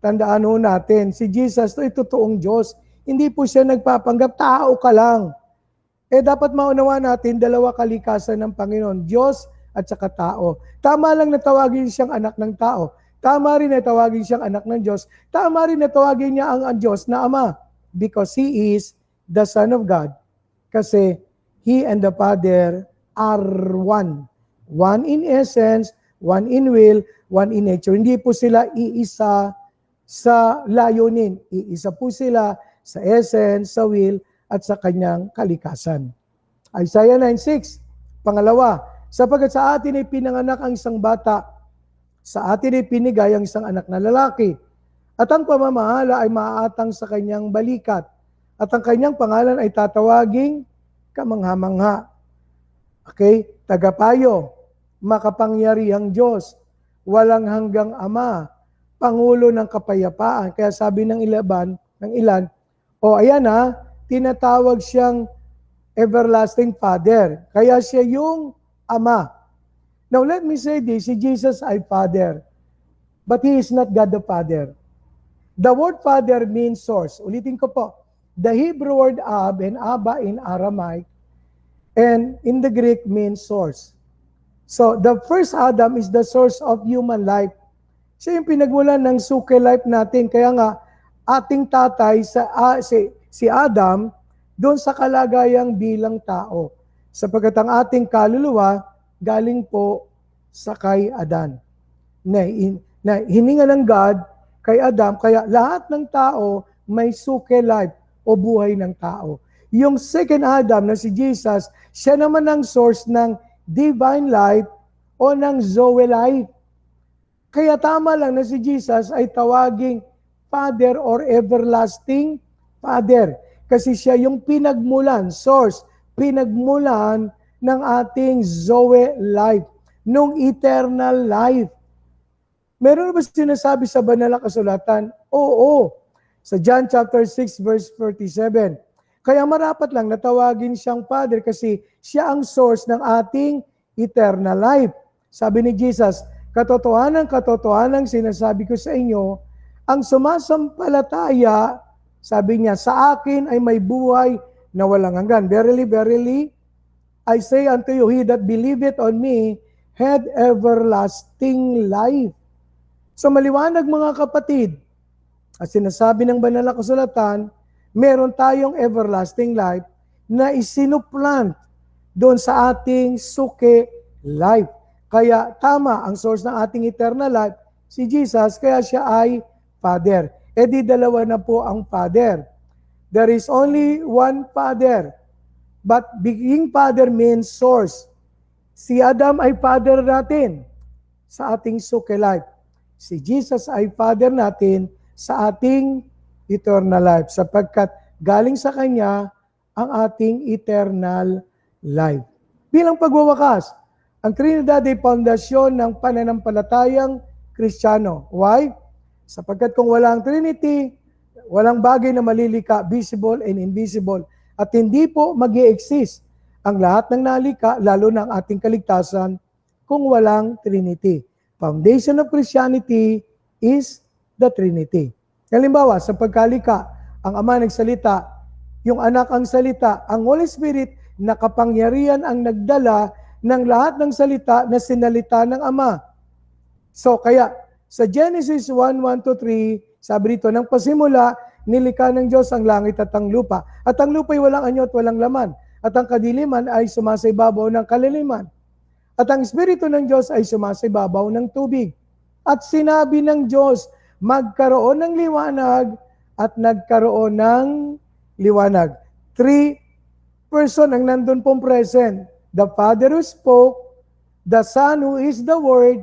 Tandaan ho natin, si Jesus ay totoong Diyos. Hindi po siya nagpapanggap, tao ka lang. Dapat maunawa natin, dalawa kalikasan ng Panginoon, Diyos at saka tao. Tama lang na tawagin siyang anak ng tao. Tama rin na tawagin siyang anak ng Diyos. Tama rin na tawagin niya ang Diyos na Ama because He is the Son of God. Kasi He and the Father are one. One in essence, one in will, one in nature. Hindi po sila iisa sa layunin. Iisa po sila sa essence, sa will, at sa kanyang kalikasan. Isaiah 9:6, pangalawa, sapagkat sa atin ay pinanganak ang isang bata, sa atin ay pinigay ang isang anak na lalaki, at ang pamamahala ay maaatang sa kanyang balikat, at ang kanyang pangalan ay tatawaging kamangha-mangha. Okay? Tagapayo, makapangyarihang Diyos, walang hanggang Ama, Pangulo ng kapayapaan. Kaya sabi ng ilan, ayan tinatawag siyang everlasting Father. Kaya siya yung Ama. Now let me say this, si Jesus ay Father. But He is not God the Father. The word Father means source. Ulitin ko po. The Hebrew word Ab and Abba in Aramaic and in the Greek means source. So the first Adam is the source of human life. Siya yung pinagmulan ng suke life natin. Kaya nga, ating tatay, si Adam, doon sa kalagayang bilang tao. Sapagkat ang ating kaluluwa, galing po sa kay Adan. na hininga ng God kay Adam, kaya lahat ng tao may suke life o buhay ng tao. Yung second Adam na si Jesus, siya naman ang source ng divine life o ng Zoe life. Kaya tama lang na si Jesus ay tawaging Father or Everlasting Father. Kasi siya yung pinagmulan, source, pinagmulan ng ating Zoe life, nung eternal life. Meron ba sinasabi sa banal na kasulatan? Oo. Sa John chapter 6 verse 47. Kaya marapat lang natawagin siyang Father kasi siya ang source ng ating eternal life. Sabi ni Jesus, katotohanan sinasabi ko sa inyo, ang sumasampalataya, sabi niya, sa akin ay may buhay na walang hanggan. Verily, verily, I say unto you, he that believeth on me had everlasting life. So maliwanag mga kapatid, at sinasabi ng banal na kasulatan, meron tayong everlasting life na isinuplant doon sa ating suke life. Kaya tama, ang source ng ating eternal life, si Jesus, kaya siya ay Father. E di dalawa na po ang Father. There is only one Father. But being Father means source. Si Adam ay Father natin sa ating suke life. Si Jesus ay Father natin sa ating eternal life sapagkat galing sa Kanya ang ating eternal life. Bilang pagwawakas, ang Trinidad ay pundasyon ng pananampalatayang Kristiyano. Why? Sapagkat kung wala ang Trinity, walang bagay na malilika, visible and invisible. At hindi po mag-i-exist ang lahat ng nalika, lalo na ang ating kaligtasan, kung walang Trinity. Foundation of Christianity is the Trinity. Halimbawa, sa pagkalika, ang Ama nagsalita, yung Anak ang salita, ang Holy Spirit na kapangyarihan ang nagdala ng lahat ng salita na sinalita ng Ama. So, kaya, sa Genesis 1:1-3, sabi rito, nang pasimula, nilikha ng Diyos ang langit at ang lupa. At ang lupa ay walang anyo at walang laman. At ang kadiliman ay sumasaibabaw ng kaliliman. At ang Espiritu ng Diyos ay sumasaibabaw ng tubig. At sinabi ng Diyos, magkaroon ng liwanag at nagkaroon ng liwanag. 3 person ang nandun pong present. The Father who spoke, the Son who is the Word,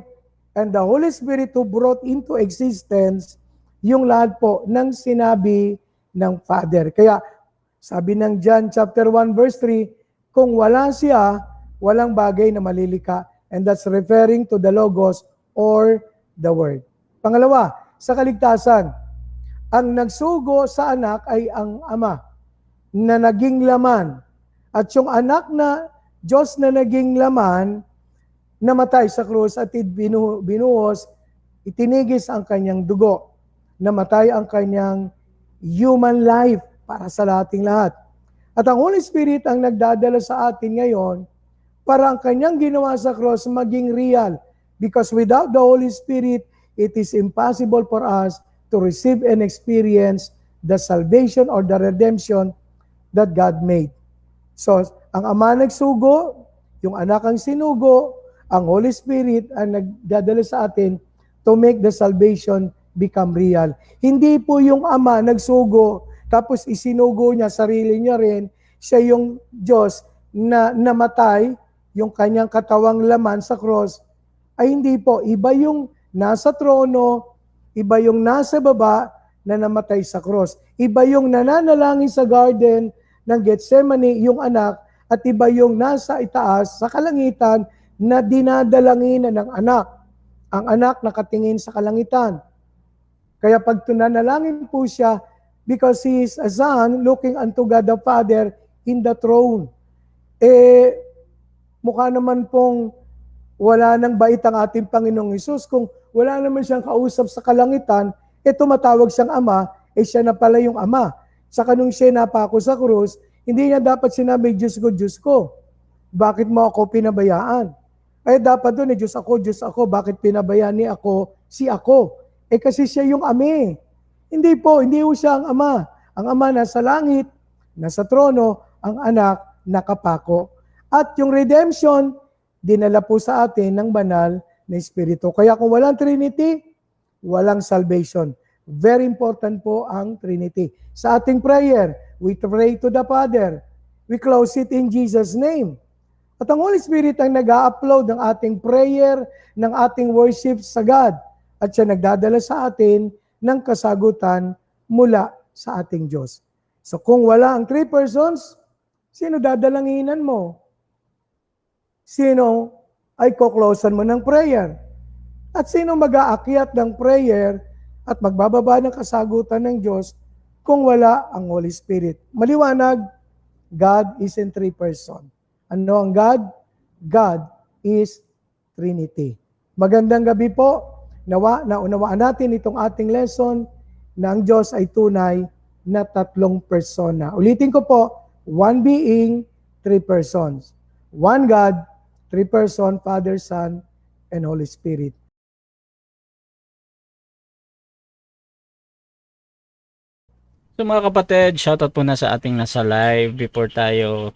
and the Holy Spirit who brought into existence yung lahat po ng sinabi ng Father. Kaya sabi ng John chapter 1 verse 3, kung wala siya, walang bagay na malilika. And that's referring to the Logos or the Word. Pangalawa, sa kaligtasan, ang nagsugo sa anak ay ang Ama na naging laman. At yung anak na Diyos na naging laman, namatay sa krus at binuhos, itinigis ang kanyang dugo. Namatay ang kanyang human life para sa ating lahat. At ang Holy Spirit ang nagdadala sa atin ngayon para ang kanyang ginawa sa cross maging real. Because without the Holy Spirit, it is impossible for us to receive and experience the salvation or the redemption that God made. So, ang Ama nagsugo, yung Anak ang sinugo, ang Holy Spirit ang nagdadala sa atin to make the salvation become real. Hindi po yung Ama nagsugo, tapos isinugo niya, sarili niya rin, siya yung Diyos na namatay, yung kanyang katawang laman sa cross, ay hindi po. Iba yung nasa trono, iba yung nasa baba na namatay sa cross. Iba yung nananalangin sa garden ng Gethsemane, yung anak, at iba yung nasa itaas, sa kalangitan, na dinadalanginan ng anak. Ang anak nakatingin sa kalangitan. Kaya pag tunanalangin po siya, because he is a son looking unto God the Father in the throne. Mukha naman pong wala nang bait ang ating Panginoong Hesus. Kung wala naman siyang kausap sa kalangitan, tumatawag siyang Ama, siya na pala yung Ama. Saka nung siya napako sa krus, hindi niya dapat sinabi, Diyos ko, bakit mo ako pinabayaan? Dapat doon, Diyos ako, bakit pinabayaan ni ako si ako? Kasi siya yung Ama. Hindi po siya ang Ama. Ang Ama nasa langit, nasa trono, ang anak nakapako. At yung redemption, dinala po sa atin ng banal na Espiritu. Kaya kung walang Trinity, walang salvation. Very important po ang Trinity. Sa ating prayer, we pray to the Father. We close it in Jesus' name. At ang Holy Spirit ang nag-a-upload ng ating prayer, ng ating worship sa God. At siya nagdadala sa atin ng kasagutan mula sa ating Diyos. So kung wala ang three persons, sino dadalanginan mo? Sino ay koklosan mo ng prayer? At sino mag-aakyat ng prayer at magbababa ng kasagutan ng Diyos kung wala ang Holy Spirit? Maliwanag, God is in three person. Ano ang God? God is Trinity. Magandang gabi po. Nawa, naunawaan natin itong ating lesson na ang Diyos ay tunay na tatlong persona. Ulitin ko po, one being, three persons. One God, three person, Father, Son, and Holy Spirit. So mga kapatid, shoutout po na sa ating nasa live before tayo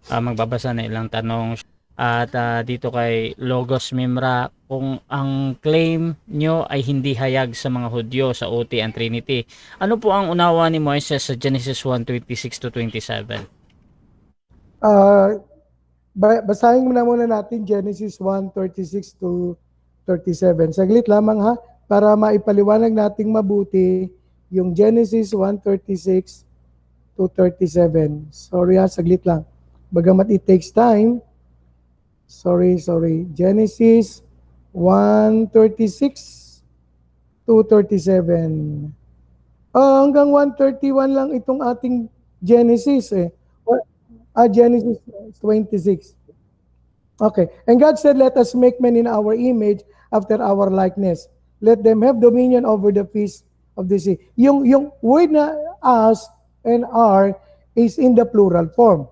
magbabasa ng ilang tanong. At dito kay Logos Mimra, kung ang claim nyo ay hindi hayag sa mga Hudyo sa OT and Trinity, ano po ang unawa ni Moises sa Genesis 1:26 to 27? Basahin muna natin Genesis 1:36 to 37. Saglit lamang ha, para maipaliwanag nating mabuti yung Genesis 1:36 to 37. Sorry ha, saglit lang. Bagamat it takes time. Sorry. Genesis 1:36 to 37. Hanggang 1:31 lang itong ating Genesis eh. Genesis 26. Okay. And God said, let us make men in our image after our likeness. Let them have dominion over the fish of the sea. Yung word na us and are is in the plural form.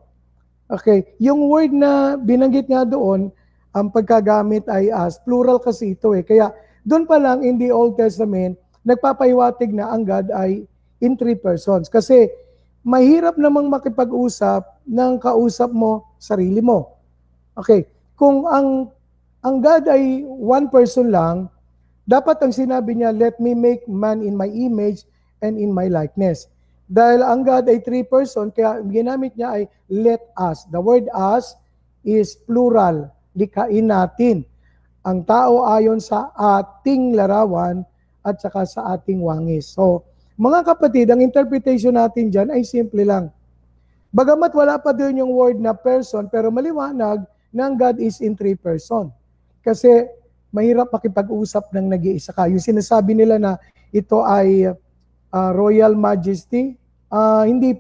Okay. Yung word na binanggit nga doon, ang pagkagamit ay as. Plural kasi ito eh. Kaya doon pa lang in the Old Testament, nagpapahiwatig na ang God ay in three persons. Kasi mahirap namang makipag-usap ng kausap mo, sarili mo. Okay. Kung ang God ay one person lang, dapat ang sinabi niya, let me make man in my image and in my likeness. Dahil ang God ay three person, kaya ginamit niya ay let us. The word us is plural. Likain natin ang tao ayon sa ating larawan at saka sa ating wangis. So, mga kapatid, ang interpretation natin dyan ay simple lang. Bagamat wala pa doon yung word na person, pero maliwanag na ang God is in three person. Kasi mahirap makipag-usap ng nag-iisa ka. Yung sinasabi nila na ito ay Royal Majesty, hindi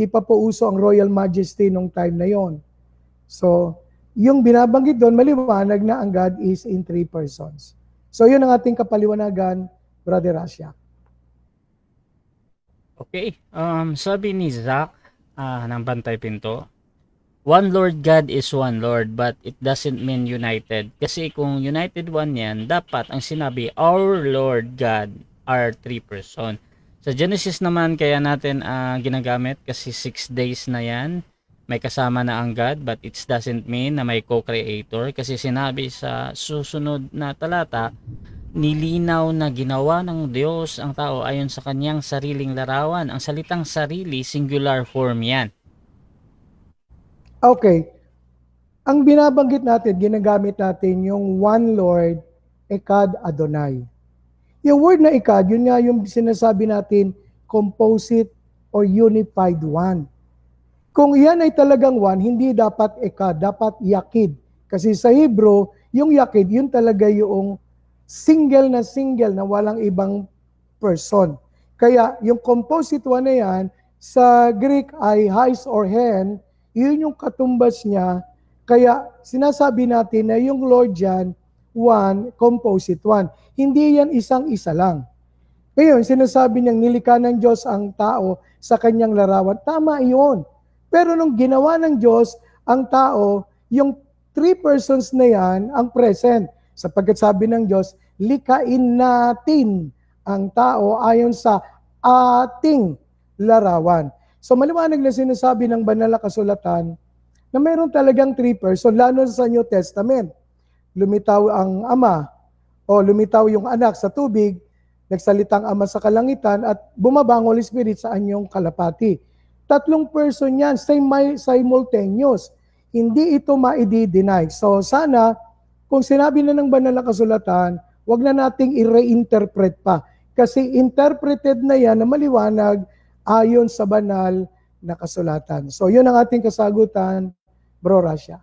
pa po uso ang Royal Majesty nung time na yon. So, yung binabanggit doon, maliwanag na ang God is in three persons. So, yun ang ating kapaliwanagan, Brother Asya. Okay. Sabi ni Zach ng Bantay Pinto, one Lord God is one Lord, but it doesn't mean united. Kasi kung united one yan, dapat ang sinabi, our Lord God are three person. Sa Genesis naman, kaya natin ginagamit kasi 6 days na yan. May kasama na ang God, but it doesn't mean na may co-creator. Kasi sinabi sa susunod na talata, nilinaw na ginawa ng Diyos ang tao ayon sa kanyang sariling larawan. Ang salitang sarili, singular form yan. Okay. Ang binabanggit natin, ginagamit natin yung one Lord, Echad Adonai. Yung word na Echad, yun nga yung sinasabi natin, composite or unified one. Kung yan ay talagang one, hindi dapat Echad, dapat Yakid. Kasi sa Hebrew, yung Yakid, yun talaga yung single na walang ibang person. Kaya yung composite one na yan, sa Greek ay hais or hen, yun yung katumbas niya. Kaya sinasabi natin na yung Lord dyan, one, composite one. Hindi yan isang-isa lang. Ngayon, sinasabi niyang nilikha ng Diyos ang tao sa kanyang larawan. Tama iyon. Pero nung ginawa ng Diyos ang tao, yung three persons na yan ang present. Sapagkat sabi ng Diyos, likhain natin ang tao ayon sa ating larawan. So maliwanag na sinasabi ng banal na kasulatan na mayroon talagang three person, lalo sa New Testament. lumitaw ang ama o lumitaw yung anak sa tubig, nagsalitang ama sa kalangitan at bumaba ang Holy Spirit sa anyong kalapati. Tatlong person yan, simultaneous. Hindi ito ma-i-deny. So sana, kung sinabi na ng banal na kasulatan, wag na nating i-reinterpret pa. Kasi interpreted na yan na maliwanag ayon sa banal na kasulatan. So yun ang ating kasagutan, Bro Rasha.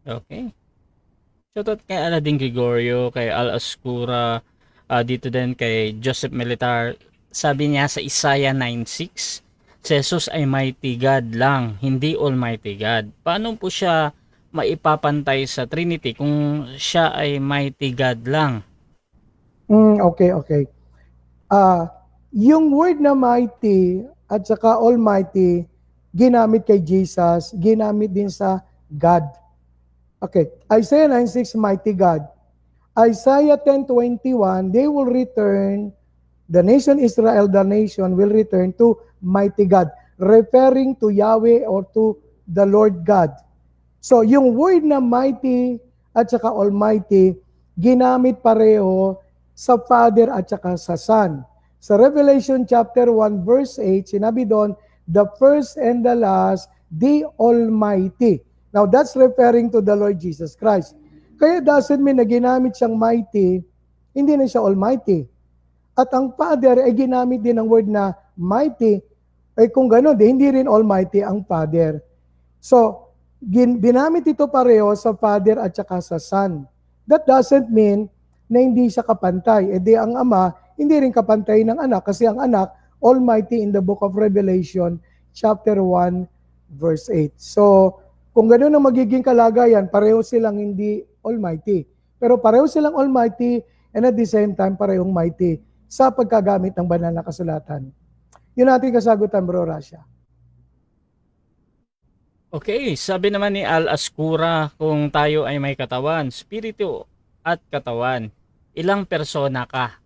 Okay. Shoutout kay Aladin Gregorio, kay Al Ascura, dito din kay Joseph Militar. Sabi niya sa Isaiah 9:6, si Jesus ay mighty God lang, hindi Almighty God. Paano po siya maipapantay sa Trinity kung siya ay mighty God lang? Okay. Yung word na mighty at saka almighty, ginamit kay Jesus, ginamit din sa God. Okay, Isaiah 9:6, mighty God. Isaiah 10:21, they will return, the nation Israel, the nation will return to mighty God, referring to Yahweh or to the Lord God. So yung word na mighty at saka almighty, ginamit pareho sa Father at saka sa Son. Sa Revelation chapter 1 verse 8, sinabi doon, the first and the last, the Almighty. Now that's referring to the Lord Jesus Christ. Kaya doesn't mean na ginamit siyang mighty, hindi na siya Almighty. At ang Father ay ginamit din ang word na mighty, ay kung gano'n, hindi rin Almighty ang Father. So, ginamit ito pareho sa Father at saka sa Son. That doesn't mean na hindi siya kapantay. E di ang Ama, hindi rin kapantay ng anak kasi ang anak, Almighty in the book of Revelation, chapter 1, verse 8. So, kung gano'n ang magiging kalagayan, pareho silang hindi Almighty. Pero pareho silang Almighty and at the same time, parehong mighty sa pagkagamit ng banal na kasulatan. Yun ating kasagutan, Bro Rasha. Okay, sabi naman ni Al Ascura, kung tayo ay may katawan, spirito at katawan, ilang persona ka?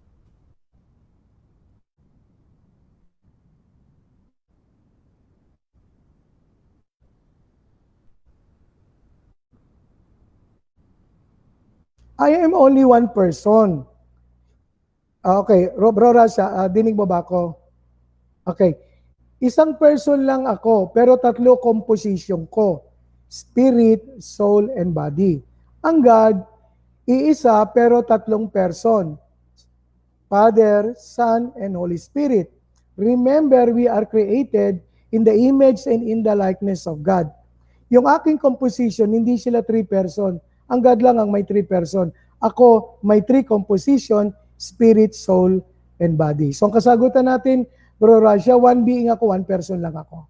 I am only one person. Okay, Bro Rasha, dinig mo ba ako? Okay. Isang person lang ako, pero tatlo composition ko. Spirit, soul, and body. Ang God, iisa pero tatlong person. Father, Son, and Holy Spirit. Remember, we are created in the image and in the likeness of God. Yung aking composition, hindi sila 3 person. Ang God lang ang may 3 person. Ako, may 3 composition, spirit, soul, and body. So ang kasagutan natin, Bro Rasha, 1 being ako, 1 person lang ako.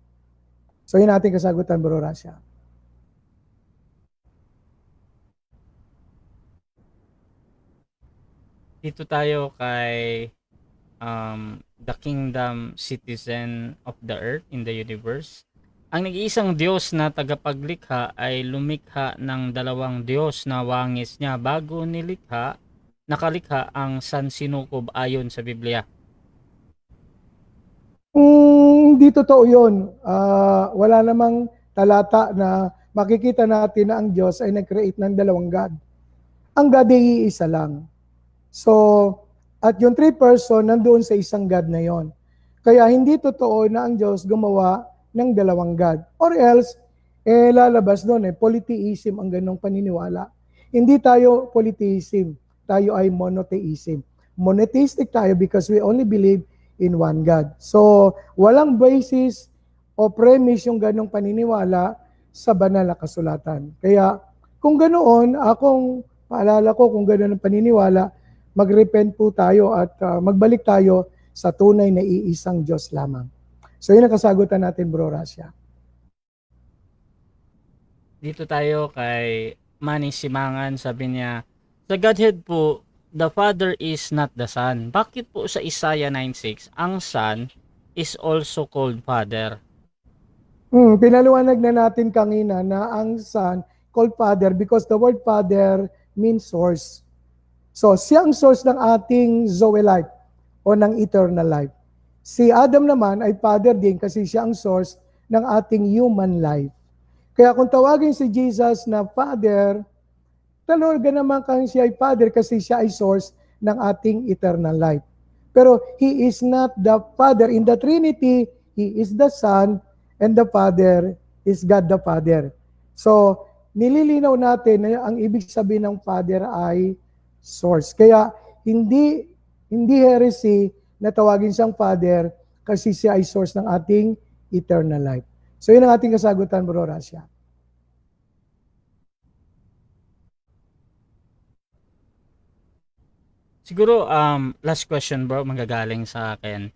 So yun natin kasagutan, Bro Rasha. Dito tayo kay the kingdom citizen of the earth in the universe. Ang nag-iisang Diyos na tagapaglikha ay lumikha ng dalawang Diyos na wangis niya bago nakalikha ang sansinukob ayon sa Biblia. Hindi totoo yun. Wala namang talata na makikita natin na ang Diyos ay nag-create ng dalawang God. Ang God ay iisa lang. So, at yung 3 person nandoon sa isang God na yon. Kaya hindi totoo na ang Diyos gumawa ng dalawang God. Or else, lalabas doon polytheism ang ganong paniniwala. Hindi tayo polytheism. Tayo ay monotheism. Monotheistic tayo because we only believe in one God. So, walang basis o premise yung ganong paniniwala sa banal na kasulatan. Kaya, kung ganoon, akong paalala ko kung ganoon ang paniniwala, mag-repent po tayo at magbalik tayo sa tunay na iisang Diyos lamang. So, yun ang kasagutan natin, Bro Rasha. Dito tayo kay Manny Simangan, sabi niya, sa Godhead po, the Father is not the Son. Bakit po sa Isaiah 9:6, ang Son is also called Father? Pinaliwanag na natin kanina na ang Son called Father because the word Father means source. So, siya ang source ng ating Zoe life o ng eternal life. Si Adam naman ay Father din kasi siya ang source ng ating human life. Kaya kung tawagin si Jesus na Father, talaga naman kang siya ay Father kasi siya ay source ng ating eternal life. Pero He is not the Father in the Trinity, He is the Son, and the Father is God the Father. So, nililinaw natin na ang ibig sabihin ng Father ay source. Kaya, hindi heresy na tawagin siyang Father kasi siya ay source ng ating eternal life. So, yun ang ating kasagutan, Bro Rasha. Siguro, last question bro, manggagaling sa akin.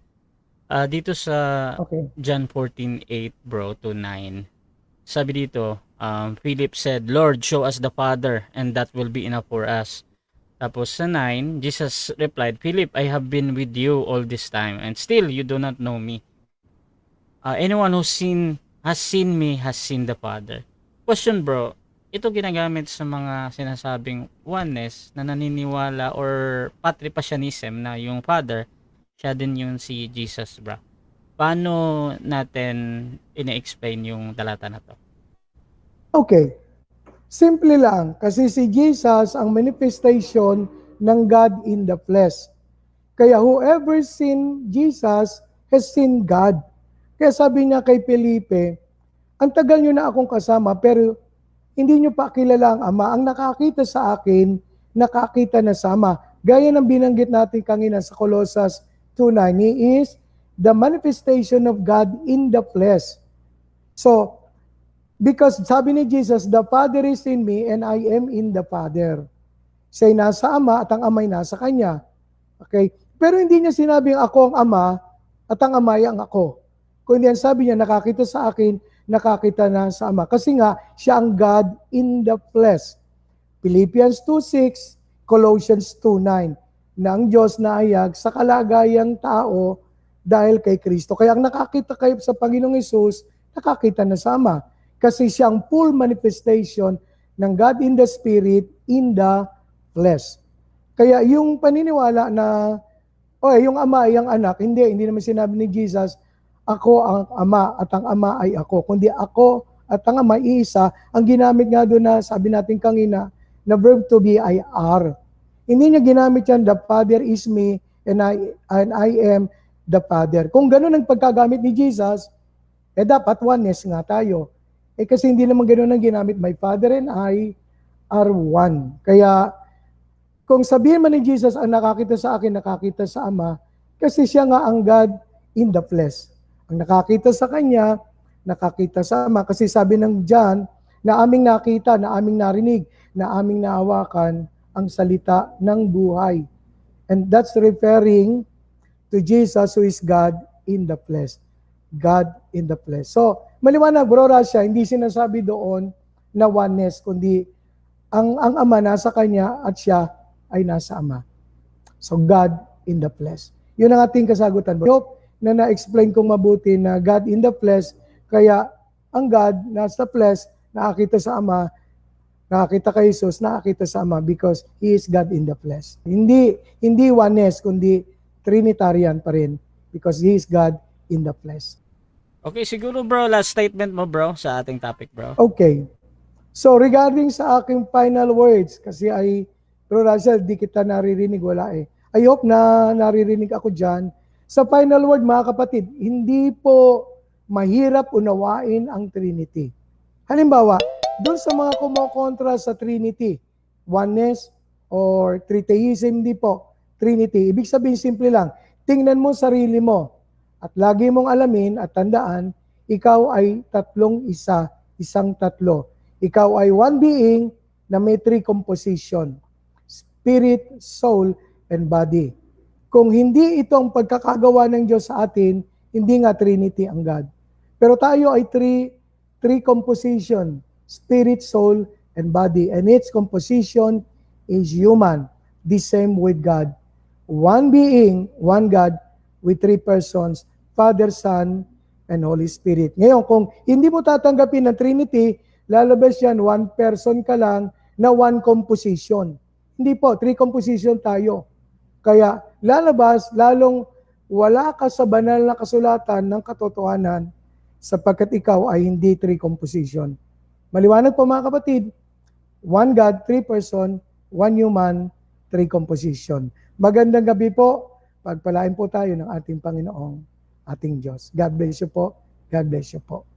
Dito sa Okay. John 14:8 bro to 9, sabi dito, Philip said, Lord, show us the Father, and that will be enough for us. Tapos sa 9, Jesus replied, Philip, I have been with you all this time, and still you do not know me. Anyone who has seen me has seen the Father. Question bro, ito ginagamit sa mga sinasabing oneness na naniniwala or patripasyanism na yung Father, siya din yung si Jesus bro. Paano natin ina-explain yung talata na to? Okay. Simple lang, kasi si Jesus ang manifestation ng God in the flesh. Kaya whoever seen Jesus has seen God. Kaya sabi niya kay Felipe, ang tagal niyo na akong kasama pero hindi niyo pa kilala ang Ama. Ang nakakita sa akin, nakakita na sa Ama. Gaya ng binanggit natin kanina sa Colossus 2:9, He is the manifestation of God in the flesh. So, because sabi ni Jesus, the Father is in me and I am in the Father. Siya'y nasa Ama at ang Ama'y nasa Kanya. Okay? Pero hindi niya sinabing ako ang Ama at ang Ama ay ang ako. Kundi ang sabi niya, nakakita sa akin, nakakita na sa Ama. Kasi nga, siya ang God in the flesh. Philippians 2:6, Colossians 2:9, na ang Diyos na ayag sa kalagayang tao dahil kay Kristo. Kaya ang nakakita kayo sa Panginoong Hesus, nakakita na sa Ama. Kasi siya ang full manifestation ng God in the Spirit in the flesh. Kaya yung paniniwala na, yung Ama ay ang anak, hindi naman sinabi ni Jesus, ako ang Ama at ang Ama ay ako. Kundi ako at ang Ama iisa, ang ginamit nga doon na sabi natin kanina, na verb to be ay are. Hindi niya ginamit yan, the Father is me and I am the Father. Kung gano'n ang pagkagamit ni Jesus, dapat oneness nga tayo. Kasi hindi naman gano'n ang ginamit, my Father and I are one. Kaya, kung sabihin man ni Jesus, ang nakakita sa akin, nakakita sa Ama, kasi siya nga ang God in the flesh. Ang nakakita sa Kanya, nakakita sa Ama. Kasi sabi ng John, na aming nakita, na aming narinig, na aming naawakan ang salita ng buhay. And that's referring to Jesus who is God in the flesh. God in the flesh. So, maliwanag, Bro Rasha, hindi sinasabi doon na oneness, kundi ang Ama nasa Kanya at siya ay nasa Ama. So, God in the flesh. Yun ang ating kasagutan. I hope na na-explain kong mabuti na God in the flesh, kaya ang God nasa flesh, nakakita sa Ama, nakakita kay Jesus, nakakita sa Ama because He is God in the flesh. Hindi oneness, kundi Trinitarian pa rin because He is God in the flesh. Okay, siguro bro, last statement mo bro sa ating topic bro. Okay. So regarding sa aking final words, kasi pero Russell, di kita naririnig, wala eh. I hope na naririnig ako dyan. Sa final word mga kapatid, hindi po mahirap unawain ang Trinity. Halimbawa, doon sa mga kumokontra sa Trinity, oneness or tritheism, hindi po, Trinity. Ibig sabihin, simple lang, tingnan mo sarili mo at lagi mong alamin at tandaan, ikaw ay tatlong isa, isang tatlo. Ikaw ay one being na may three composition, spirit, soul, and body. Kung hindi ito ang pagkakagawa ng Diyos sa atin, hindi nga Trinity ang God. Pero tayo ay three composition, spirit, soul, and body. And its composition is human. The same with God. One being, one God, with three persons, Father, Son, and Holy Spirit. Ngayon, kung hindi mo tatanggapin ng Trinity, lalabas yan, one person ka lang na one composition. Hindi po, three composition tayo. Kaya lalabas, lalong wala ka sa banal na kasulatan ng katotohanan sapagkat ikaw ay hindi three composition. Maliwanag po mga kapatid, one God, three person, one human, three composition. Magandang gabi po. Pagpalain po tayo ng ating Panginoong ating Diyos. God bless you po. God bless you po.